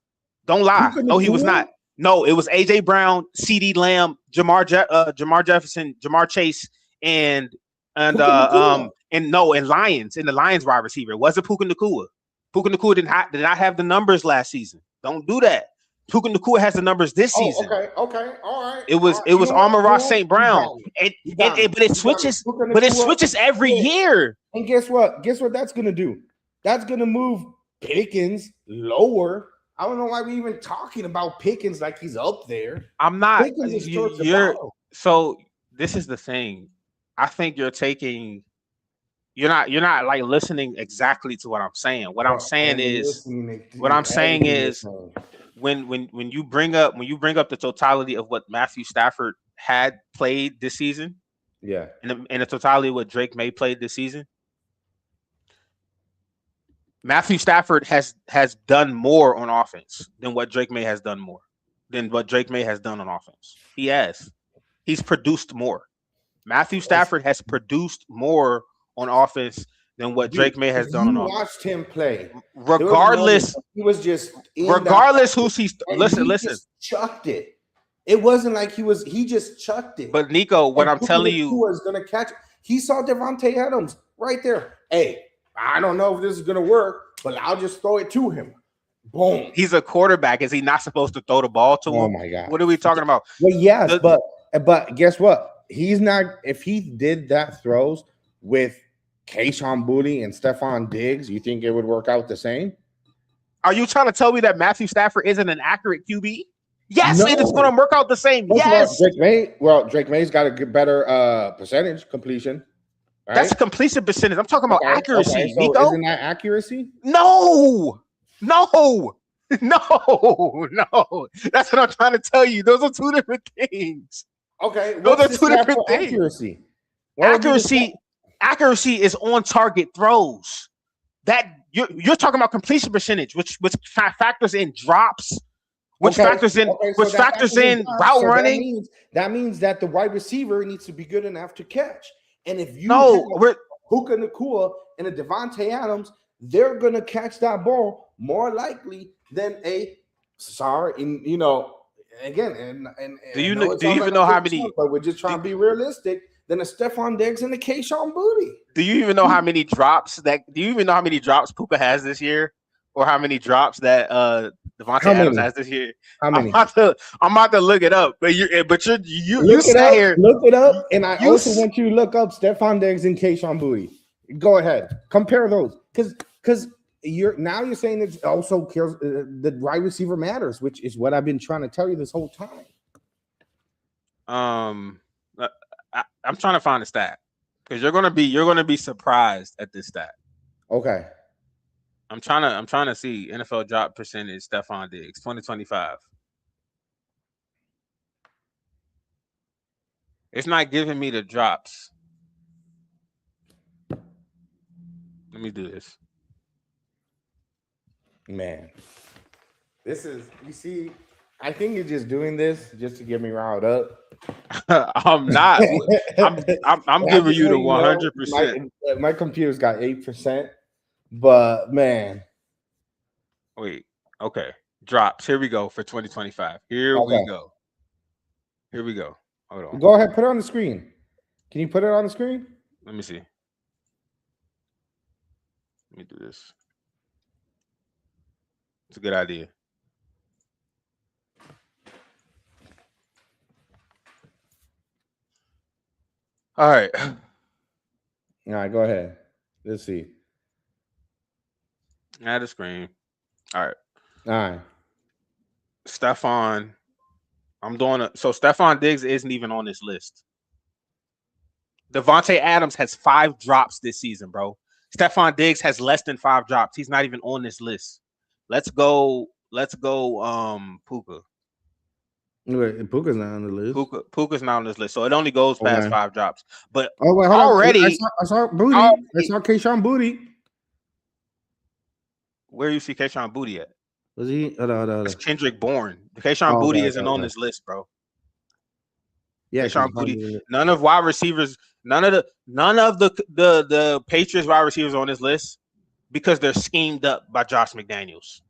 Don't lie. No, he was not. No, it was AJ Brown, CeeDee Lamb, Jamar Jefferson, Jamar Chase, and Lions in the Lions wide receiver. It wasn't Puka Nakua. Puka Nakua did not have the numbers last season. Don't do that. Puka Nakua has the numbers this season. Okay, all right. It was Amon-Ra St. Brown. But it switches every year. And guess what? Guess what that's gonna do? That's gonna move Pickens lower. I don't know why we're even talking about Pickens like he's up there. I'm not. So this is the thing. I think you're not like listening exactly to what I'm saying. What I'm saying is when you bring up the totality of what Matthew Stafford had played this season, and the totality of what Drake May played this season, Matthew Stafford has done more on offense than what Drake May has done on offense. He has. He's produced more. Matthew Stafford has produced more on offense than what Drake May has done on offense. Watched him play. Regardless, he was just who's he's listen. Just chucked it. It wasn't like he just chucked it. But Nico, what I'm telling you, who was gonna catch it? He saw Devontae Adams right there. Hey, I don't know if this is gonna work, but I'll just throw it to him. Boom. He's a quarterback. Is he not supposed to throw the ball to him? Oh my God. What are we talking about? Well, yes, but guess what? He's not. If he did that throws with Kayshon Boutte and Stephon Diggs, you think it would work out the same? Are you trying to tell me that Matthew Stafford isn't an accurate QB? Yes, it is going to work out the same. Yes. Drake May's got a good, better percentage completion. Right? That's completion percentage. I'm talking about accuracy. Okay, so Nico? Isn't that accuracy? No. That's what I'm trying to tell you. Those are two different things. Okay, those are two different things. Accuracy is on target throws. That you're talking about completion percentage, which factors in drops, factors in route running. That means that the wide receiver needs to be good enough to catch. And if you Puka Nakua and a Devontae Adams, they're gonna catch that ball more likely than again. And do you even know how many? But we're just trying to be realistic. Than a Stephon Diggs and a Kayshon Boutte. Do you even know how many drops Puka has this year, or how many drops that Devontae Adams has this year? How many? I'm about to look it up, but you sat here. Look it up, and I also want you to look up Stephon Diggs and Kayshon Boutte. Go ahead, compare those, because you're saying it also kills the wide receiver matters, which is what I've been trying to tell you this whole time. I'm trying to find a stat because you're gonna be surprised at this stat. Okay. I'm trying to see NFL drop percentage Stephon Diggs 2025. It's not giving me the drops. Let me do this. Man, this is, you see, I think you're just doing this just to get me riled up. I'm not. I'm giving you the 100%. My computer's got 8%, but man. Wait. Okay. Drops. Here we go for 2025. Here we go. Hold on. Go ahead. Put it on the screen. Can you put it on the screen? Let me see. Let me do this. It's a good idea. All right. All right, go ahead. Let's see. Add the screen. All right. All right. Stephon. I'm doing it. So Stephon Diggs isn't even on this list. Devontae Adams has 5 drops this season, bro. Stephon Diggs has less than 5 drops. He's not even on this list. Let's go. Puka. Wait, Puka's not on the list. Puka's not on this list. So it only goes past 5 drops. But oh wait, hold already on. I saw Booty. I saw Keyshawn Booty. Where you see Keyshawn Booty at? Was he? It's Kendrick Bourne. Keyshawn Booty isn't on this list, bro. Yeah, Keyshawn Booty. None of wide receivers. None of the Patriots wide receivers on this list because they're schemed up by Josh McDaniels.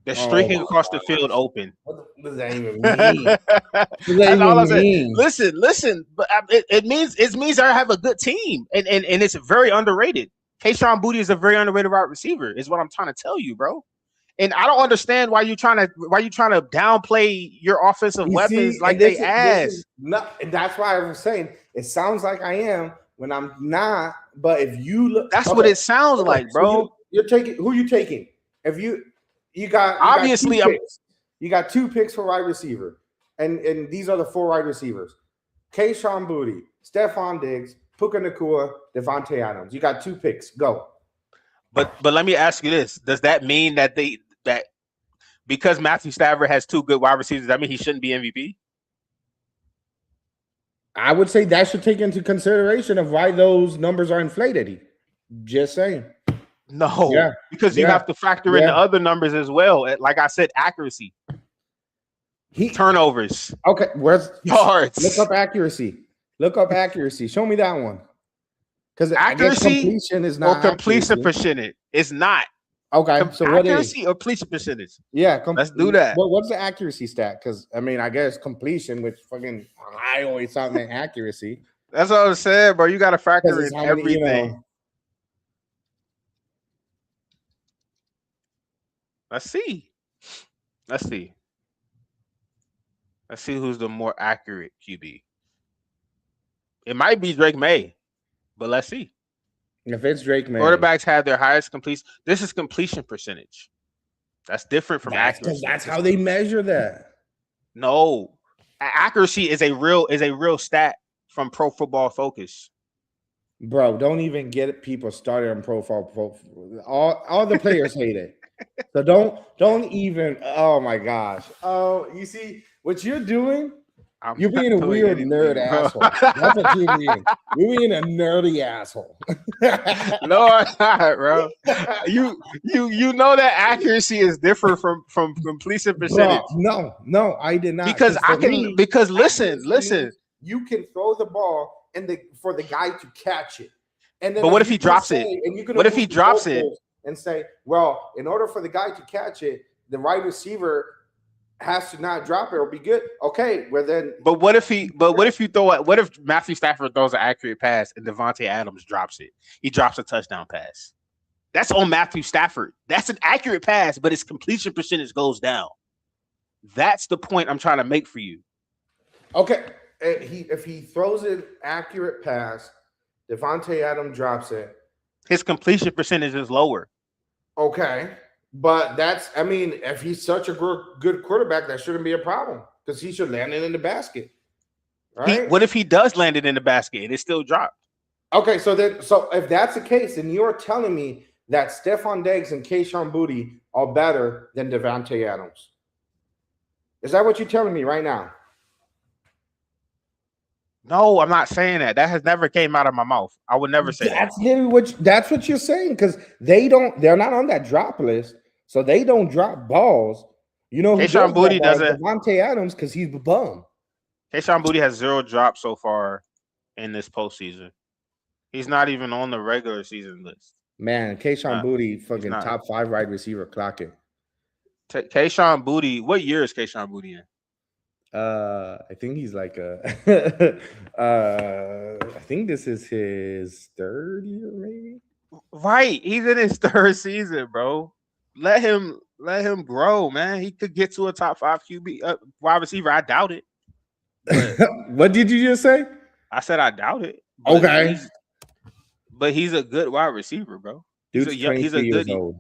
They're streaking across the field open. What does that even mean? That's all I'm saying. Listen, but it means I have a good team, and it's very underrated. Keyshawn Booty is a very underrated wide receiver. Is what I'm trying to tell you, bro. And I don't understand why you're trying to downplay your offensive weapons like they ass. That's why I was saying it sounds like I am when I'm not. But if you look, that's what it sounds like, bro. So you're taking who you taking? If you got obviously you got 2 picks for wide receiver, and these are the 4 wide receivers: Keyshawn Booty, Stephon Diggs, Puka Nacua, Devontae Adams. You got 2 picks. Go. But let me ask you this: does that mean that because Matthew Stafford has 2 good wide receivers, does that mean he shouldn't be MVP? I would say that should take into consideration of why those numbers are inflated. Just saying. No, because you have to factor in the other numbers as well. Like I said, accuracy, turnovers. Okay, where's yards? Look up accuracy. Show me that one. Because accuracy completion is not or completion percentage. It's not. Okay, so what is accuracy or completion percentage? Yeah, let's do that. What's the accuracy stat? Because I mean, I guess completion, which fucking I always thought meant accuracy. That's what I said, bro. You got to factor in everything. Let's see who's the more accurate QB. It might be Drake May, but let's see. If it's Drake May, quarterbacks have their highest completion. This is completion percentage. That's different from accuracy. That's how they measure that. No, accuracy is a real stat from Pro Football Focus. Bro, don't even get people started on Pro Football. All the players hate it. So don't even. Oh my gosh. Oh, you see what you're doing? You're being a weird nerd asshole. That's what you're being. You're being a nerdy asshole. No, I'm not, bro. You know that accuracy is different from completion percentage. Bro, no, I did not. Because listen. You can throw the ball for the guy to catch it. And then but what if he drops it? What if he drops it? And say, well, in order for the guy to catch it, the wide receiver has to not drop it or be good. Okay, well then. What if Matthew Stafford throws an accurate pass and Devontae Adams drops it? He drops a touchdown pass. That's on Matthew Stafford. That's an accurate pass, but his completion percentage goes down. That's the point I'm trying to make for you. Okay, if he throws an accurate pass, Devontae Adams drops it. His completion percentage is lower. Okay. But if he's such a good quarterback, that shouldn't be a problem because he should land it in the basket. Right? What if he does land it in the basket and it's still dropped? Okay, so if that's the case, then you're telling me that Stephon Diggs and Keyshawn Booty are better than Devontae Adams. Is that what you're telling me right now? No, I'm not saying that. That has never came out of my mouth. I would never say that's that. Literally that's what you're saying because they're not on that drop list, so they don't drop balls. You know, Keyshawn Booty doesn't. Devontae Adams because he's a bum. Keyshawn Booty has 0 drops so far in this postseason. He's not even on the regular season list. Man, Keyshawn Booty, fucking top 5 wide receiver clocking. Keyshawn Booty, what year is Keyshawn Booty in? I think he's like I think this is his 3rd year, maybe. Right, he's in his 3rd season, bro. Let him grow, man. He could get to a top 5 QB wide receiver. I doubt it. What did you just say? I said I doubt it. But Okay. he's a good wide receiver, bro. Dude's 23 years old.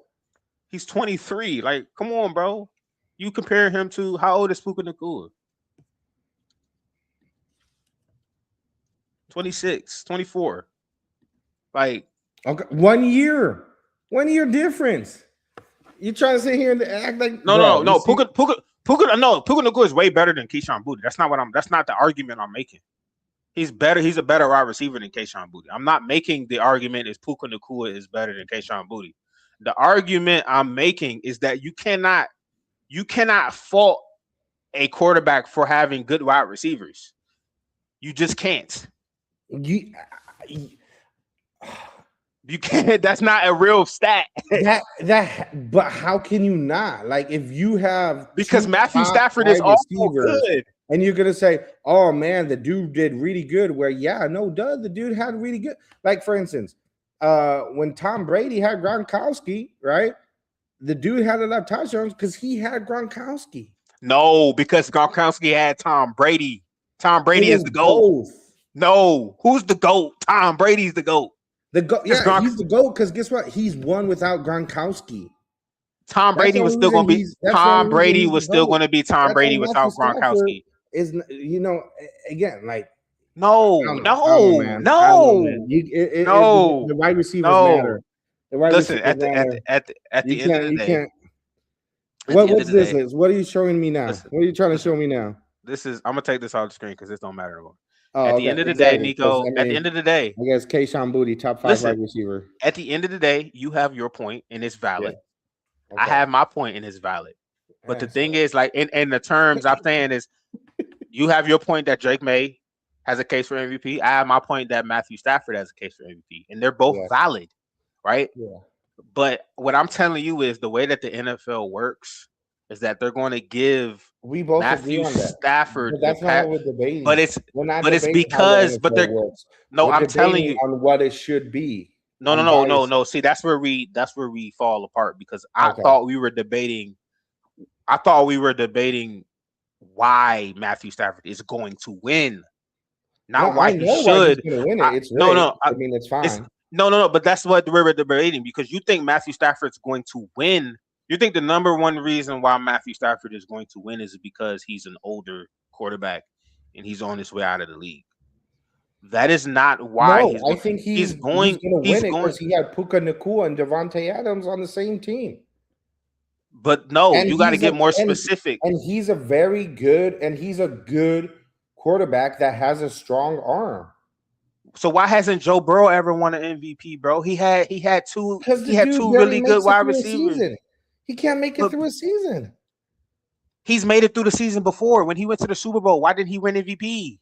He's 23. Like, come on, bro. You compare him to how old is Puka Nacua? 26, 24. Like, Okay, 1 year. 1 year difference. You trying to sit here and act like no. Puka Nacua is way better than Keyshawn Boutte. That's not the argument I'm making. He's better. He's a better wide receiver than Keyshawn Boutte. I'm not making the argument is Puka Nacua is better than Keyshawn Boutte. The argument I'm making is that you cannot fault a quarterback for having good wide receivers. You just can't. You can't. That's not a real stat. But how can you not? Like, if you have because Matthew Stafford is all good, and you're gonna say, "Oh man, the dude did really good." Where the dude had really good. Like, for instance, when Tom Brady had Gronkowski, right? The dude had a lot of touchdowns because he had Gronkowski. No, because Gronkowski had Tom Brady. Tom Brady is the GOAT. Both. No, who's the GOAT? Tom Brady's the GOAT. The GOAT, yeah, he's the GOAT because guess what? He's won without Gronkowski. Tom Brady was still going to be Tom Brady was still going to be Tom Brady without Gronkowski. Is again like no. The wide receivers matter. The wide Listen, at the end of the day. What's this? What are you showing me now? What are you trying to show me now? This is I'm gonna take this off the screen because this don't matter anymore. At the end of the day, Nico. At the end of the day, I guess Keyshawn Boutte, top 5 wide receiver. At the end of the day, you have your point and it's valid. Yeah. Okay. I have my point and it's valid. But the thing is, like in the terms I'm saying is, you have your point that Drake May has a case for MVP. I have my point that Matthew Stafford has a case for MVP, and they're both valid, right? Yeah. But what I'm telling you is the way that the NFL works is that they're going to give Matthew Stafford. But that's not what we're debating. But it's because I'm telling you on what it should be. No. See, that's where we fall apart because I thought we were debating why Matthew Stafford is going to win, not why he should. It's fine. But that's what we're debating because you think Matthew Stafford's going to win. You think the number one reason why Matthew Stafford is going to win is because he's an older quarterback and he's on his way out of the league. That is not why. I think he's going to win it because he had Puka Nacua and Davante Adams on the same team. But no, you got to get more specific. And he's a very good quarterback that has a strong arm. So why hasn't Joe Burrow ever won an MVP, bro? He had two really good wide receivers. He can't make it through a season. He's made it through the season before. When he went to the Super Bowl, why didn't he win MVP?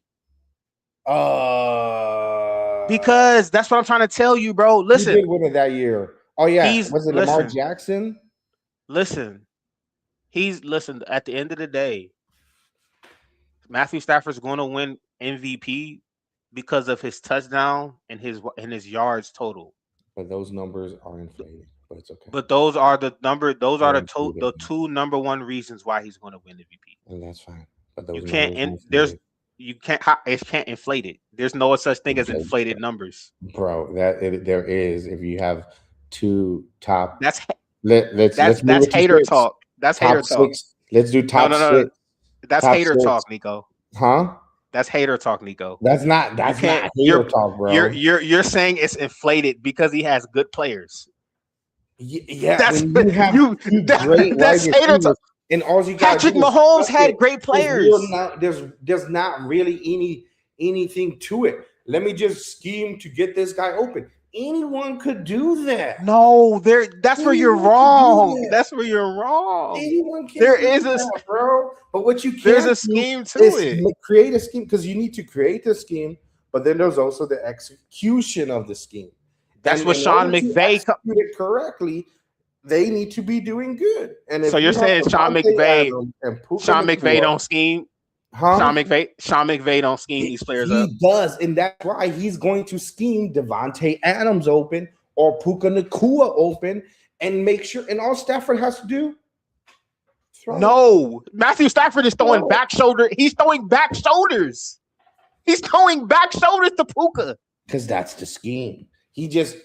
Because that's what I'm trying to tell you, bro. Listen, he did win it that year. Oh yeah, was it Lamar Jackson? Listen. At the end of the day, Matthew Stafford's going to win MVP because of his touchdown and his yards total. But those numbers are inflated. But it's okay. But those are the two number one reasons why he's going to win MVP. And that's fine. But you can't inflate it. There's no such thing as inflated numbers, bro. There is if you have two top. That's hater talk. That's hater talk. Let's do top six. That's hater talk, Nico. Huh? That's hater talk, Nico. That's not hater talk, bro. You're saying it's inflated because he has good players. Yeah, that's when you have that's hater talk. And all you Patrick Mahomes had great players. There's not really anything to it. Let me just scheme to get this guy open. Anyone could do that. No, that's where you're wrong. That's where you're wrong. Anyone can. There is bro. But what you can't there's a scheme to it. Create a scheme because you need to create the scheme, but then there's also the execution of the scheme. That's what Sean McVay execute it correctly. They need to be doing good. And so you're saying Sean McVay don't scheme? Huh? Sean McVay don't scheme these players up. He does, and that's why he's going to scheme Davante Adams open or Puka Nacua open and make sure. And all Stafford has to do. No, Matthew Stafford is throwing back shoulder. He's throwing back shoulders. He's throwing back shoulders to Puka. Because that's the scheme. He just.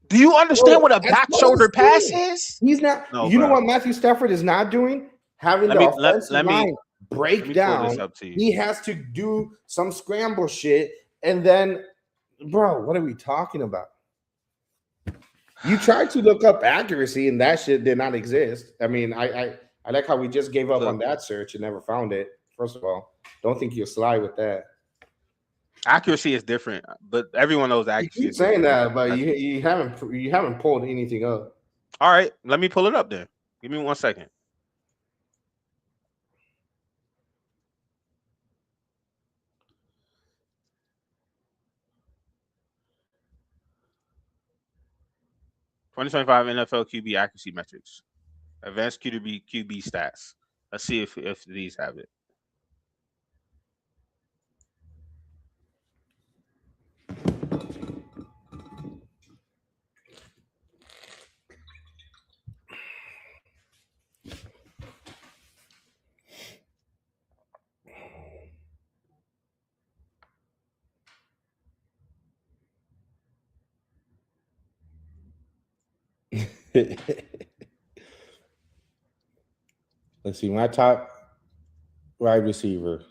Do you understand what a back shoulder pass is? He's not. No, you know bro. what Matthew Stafford is not doing? Having the offensive line break down. He has to do some scramble shit, and then, bro, what are we talking about? You tried to look up accuracy, and that shit did not exist. I mean, I like how we just gave up on that search and never found it. First of all, don't think you'll slide with that. Accuracy is different, but everyone knows accuracy. You keep saying that, but you haven't pulled anything up. All right, let me pull it up then. Give me 1 second. (2025) NFL QB accuracy metrics, advanced QB stats. Let's see if these have it. Let's see. My top wide receivers.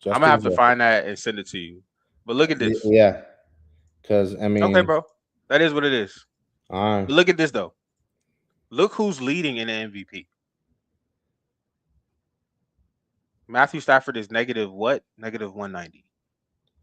I'm gonna have to find that and send it to you. But look at this. Yeah. Because I mean, okay, bro. That is what it is. All right. But look at this though. Look who's leading in the MVP. Matthew Stafford is negative what? Negative 190.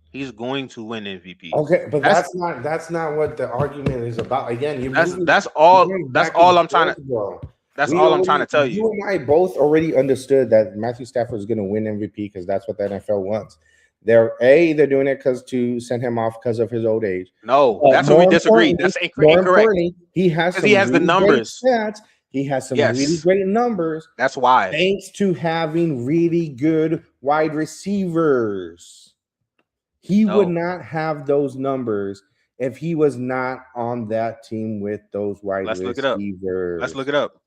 He's going to win MVP. Okay, but that's not what the argument is about. Again, that's all I'm trying to. That's all I'm trying to tell you. You and I both already understood that Matthew Stafford is going to win MVP because that's what the NFL wants. They're doing it to send him off because of his old age. No, that's what we disagree. That's incorrect. He has the numbers. Stats. He has some really great numbers. That's why. Thanks to having really good wide receivers. He would not have those numbers if he was not on that team with those wide receivers. Let's look it up.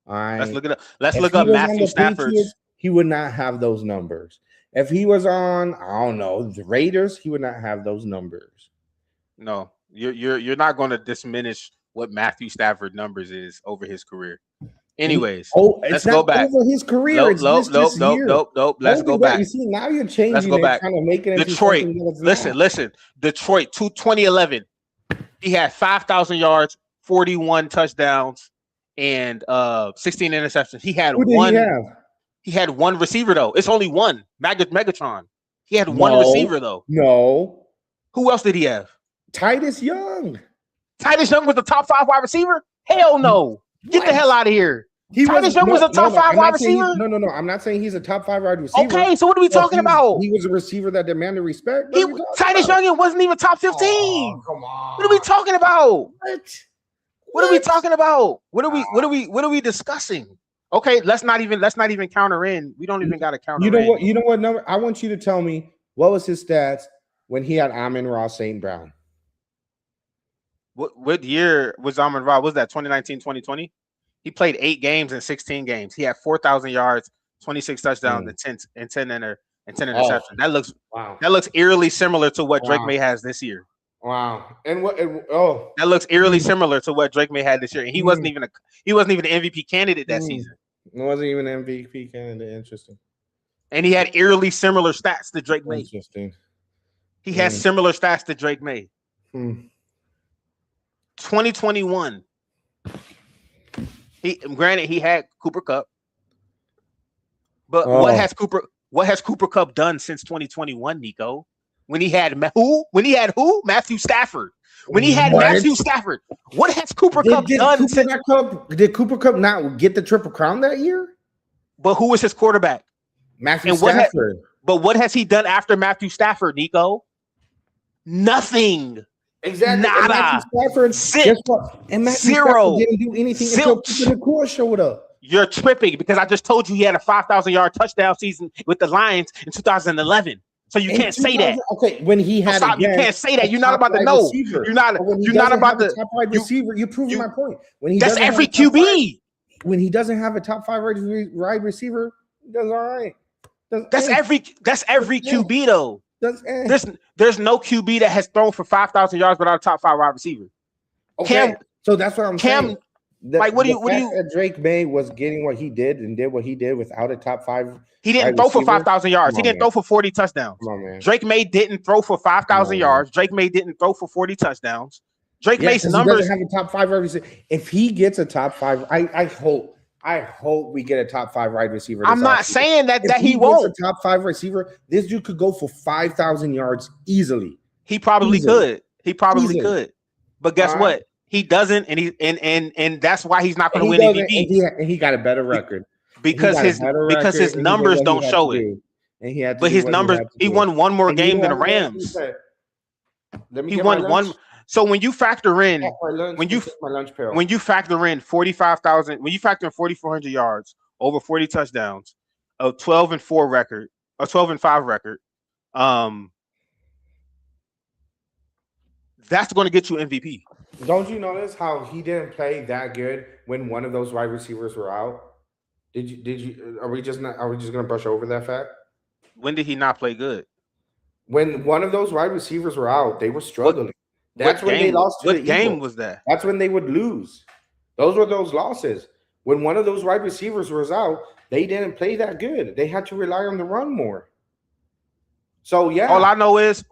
All right. Let's look it up. Let's look up Matthew Stafford. He would not have those numbers. If he was on, I don't know, the Raiders, he would not have those numbers. No, you're not going to diminish what Matthew Stafford numbers is over his career. Anyways, let's go back. Over his career. Nope. Let's go back. You see, now you're changing. Let's go back. Trying to make it Detroit. Listen. Detroit 2011. He had 5,000 yards, 41 touchdowns, and 16 interceptions. He had He had one receiver though. It's only one. Megatron. He had one receiver though. No. Who else did he have? Titus Young. Titus Young was the top 5 wide receiver? Hell no. Get the hell out of here. Titus Young was a top 5 wide receiver? No. I'm not saying he's a top 5 wide receiver. Okay, so what are we talking about? He was a receiver that demanded respect. Titus Young wasn't even top 15. Oh, come on. What are we talking about? What are we talking about? What are we discussing? Okay, let's not even counter in. We don't even got to counter. You know what number? I want you to tell me what was his stats when he had Amon-Ra St. Brown. What year was Amon-Ra? Was that 2019, 2020? He played 8 games and 16 games. He had 4,000 yards, 26 touchdowns, and 10 interceptions. That looks eerily similar to what Drake May has this year. Wow. That looks eerily similar to what Drake May had this year. And he wasn't even an MVP candidate that season. It wasn't even an MVP candidate. Interesting. And he had eerily similar stats to Drake May. Interesting. He has similar stats to Drake May. 2021. He had Cooper Kupp. But what has Cooper Kupp done since 2021, Nico? When he had who? Matthew Stafford. When he had Matthew Stafford. What has Cooper Kupp done? Did Cooper Kupp not get the Triple Crown that year? But who was his quarterback? Matthew Stafford. But what has he done after Matthew Stafford, Nico? Nothing. Exactly. Nada. And Matthew Stafford didn't do anything until Cooper showed up. You're tripping because I just told you he had a 5,000-yard touchdown season with the Lions in 202011. So you can't say that. Okay, when he had you can't say that. You're not about to know. You're not about the top wide receiver. You're proving my point. That's every QB. When he doesn't have a top 5 wide receiver, he does all right. That's every QB though. There's no QB that has thrown for 5,000 yards without a top 5 wide receiver. Okay, so that's what I'm saying. What do you? Drake May was getting what he did and did what he did without a top 5. He didn't throw for 5,000 yards. He didn't throw for 40 touchdowns. Come on, man. Drake May didn't throw for 5,000 yards. Drake May didn't throw for 40 touchdowns. Drake May's numbers. He doesn't have a top 5 wide receiver. If he gets a top 5, I hope we get a top 5 wide receiver. I'm not saying that he won't. Gets a top 5 receiver, this dude could go for 5,000 yards easily. He probably could. But guess what? He doesn't, and that's why he's not going to win MVP. And he got a better record because his numbers don't show it. But his numbers, he won one more game than the Rams. He won one. So when you factor in, when you factor in 45,000, when you factor in 4,400 yards, over 40 touchdowns, a 12-4 record, a 12-5 record, that's going to get you MVP. Don't you notice how he didn't play that good when one of those wide receivers were out? Did you? Are we just going to brush over that fact? When did he not play good? When one of those wide receivers were out, they were struggling. That's when they lost to the Eagles. What game was that? That's when they would lose. Those were those losses. When one of those wide receivers was out, they didn't play that good. They had to rely on the run more. So yeah. All I know is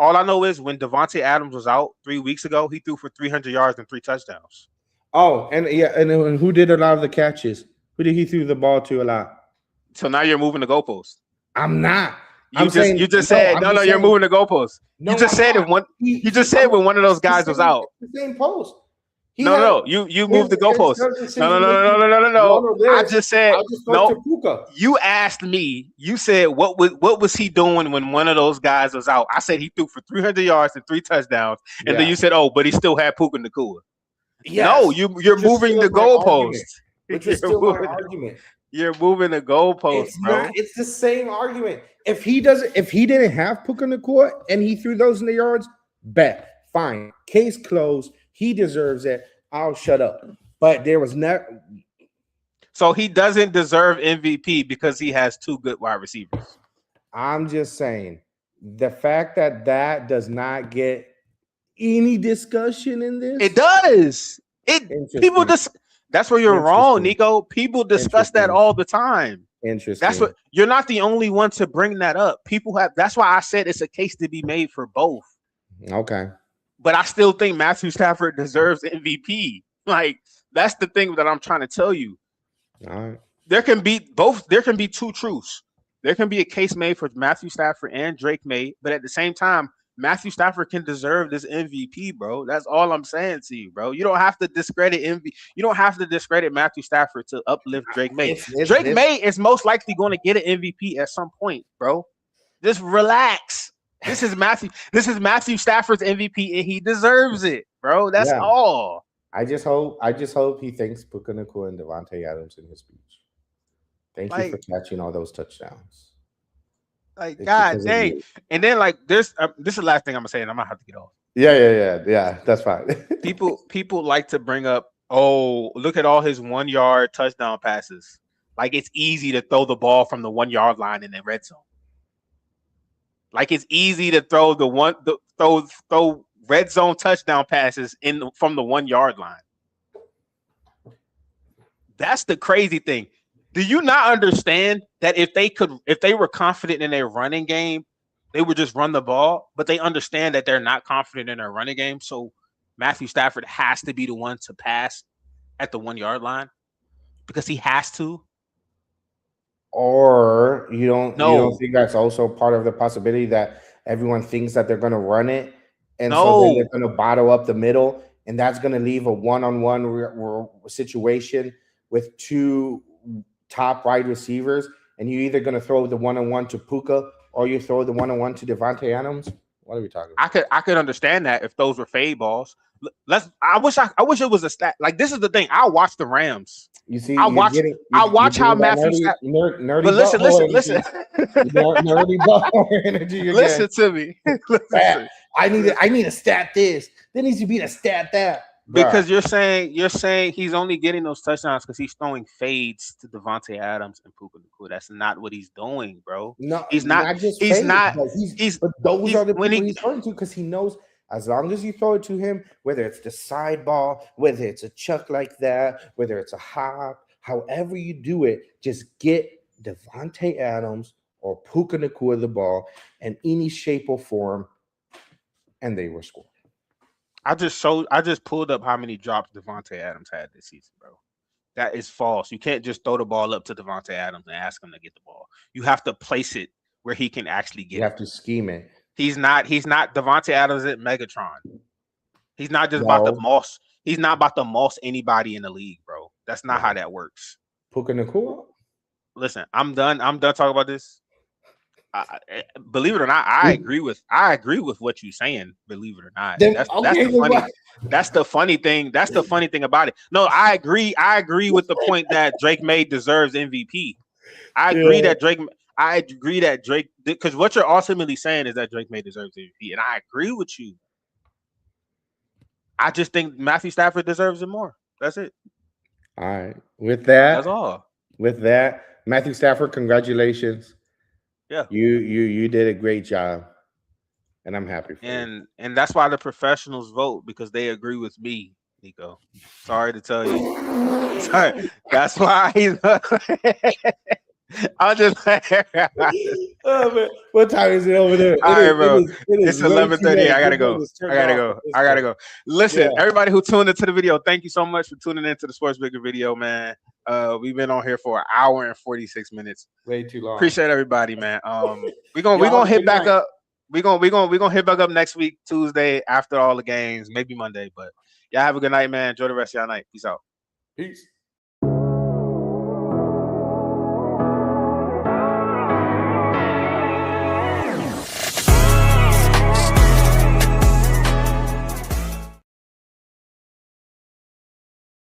when Devontae Adams was out 3 weeks ago, he threw for 300 yards and 3 touchdowns. Oh, and who did a lot of the catches? Who did he throw the ball to a lot? So now you're moving the goalposts. I'm not. You just said you're moving the goalposts. You just said when one of those guys was out. The same post. No. You moved the goalposts. No. I just said no. You asked me. You said what was he doing when one of those guys was out? I said he threw for 300 yards and 3 touchdowns, and then you said, oh, but he still had Puka Nacua. Yes. No, you're moving the goalposts. Which is still my argument. You're moving the goalposts, bro. It's the same argument. If he didn't have Puka Nacua and he threw those in the yards, bet, fine, case closed. He deserves it. I'll shut up. But there was never. So he doesn't deserve MVP because he has 2 good wide receivers. I'm just saying the fact that does not get any discussion in this. It does. People just. That's where you're wrong, Nico. People discuss that all the time. Interesting. That's what you're not the only one to bring that up. People have. That's why I said it's a case to be made for both. Okay. But I still think Matthew Stafford deserves MVP. Like that's the thing that I'm trying to tell you. All right. There can be both. There can be 2 truths. There can be a case made for Matthew Stafford and Drake May, but at the same time, Matthew Stafford can deserve this MVP, bro. That's all I'm saying to you, bro. You don't have to discredit You don't have to discredit Matthew Stafford to uplift Drake May. Drake May is most likely going to get an MVP at some point, bro. Just relax. This is Matthew Stafford's MVP, and he deserves it, bro. That's all. I just hope he thanks Puka Nacua and Devontae Adams in his speech. Thank you for catching all those touchdowns. Like, God dang. And then, like, this is the last thing I'm gonna say, and I'm gonna have to get off. Yeah. That's fine. people like to bring up, oh, look at all his 1-yard touchdown passes. Like it's easy to throw the ball from the 1-yard line in the red zone. Like it's easy to throw throw red zone touchdown passes from the 1-yard line. That's the crazy thing. Do you not understand that if they were confident in their running game, they would just run the ball, but they understand that they're not confident in their running game. So Matthew Stafford has to be the one to pass at the 1-yard line because he has to. Or you don't think that's also part of the possibility that everyone thinks that they're going to run it, and so then they're going to bottle up the middle, and that's going to leave a one-on-one situation with 2 top wide receivers, and you're either going to throw the one-on-one to Puka or you throw the one-on-one to Devontae Adams. What are we talking about? I could understand that if those were fade balls. I wish it was a stat. Like this is the thing. I watch the Rams. You see, I watch how Matthew Stafford. Nerdy but listen. Nerdy ball energy. Listen to me. I need to stat this. There needs to be a stat that. Because you're saying he's only getting those touchdowns because he's throwing fades to Devontae Adams and Puka Nacua. That's not what he's doing, bro. No, he's not. just He's fake, not. But those are the when people he's throwing to because he knows as long as you throw it to him, whether it's the side ball, whether it's a chuck like that, whether it's a hop, however you do it, just get Devontae Adams or Puka Nacua the ball in any shape or form, and they were scored. I just pulled up how many drops Devontae Adams had this season, bro. That is false. You can't just throw the ball up to Devontae Adams and ask him to get the ball. You have to place it where he can actually get it. You have to scheme it. He's not Devontae Adams at Megatron. He's not just about the moss. He's not about to moss anybody in the league, bro. That's not how that works. Puka Nacua? Listen, I'm done talking about this. Believe it or not, I agree with what you're saying. Believe it or not, that's the funny thing. That's the funny thing about it. No, I agree. I agree with the point that Drake May deserves MVP. I agree that Drake, because what you're ultimately saying is that Drake May deserves MVP, and I agree with you. I just think Matthew Stafford deserves it more. That's it. All right. With that, that's all. With that, Matthew Stafford, congratulations. Yeah, you did a great job, and I'm happy for you. And that's why the professionals vote, because they agree with me, Nico. Sorry to tell you. Sorry. That's why he's. I'll just. Oh, man. What time is it over there? All right, bro. It's 11:30. I gotta go. Listen, everybody who tuned into the video, thank you so much for tuning into the Sports Bicker video, man. We've been on here for an hour and 46 minutes. Way too long. Appreciate everybody, man. We're gonna hit back up. We're gonna hit back up next week, Tuesday, after all the games, maybe Monday. But y'all have a good night, man. Enjoy the rest of y'all night. Peace out. Peace.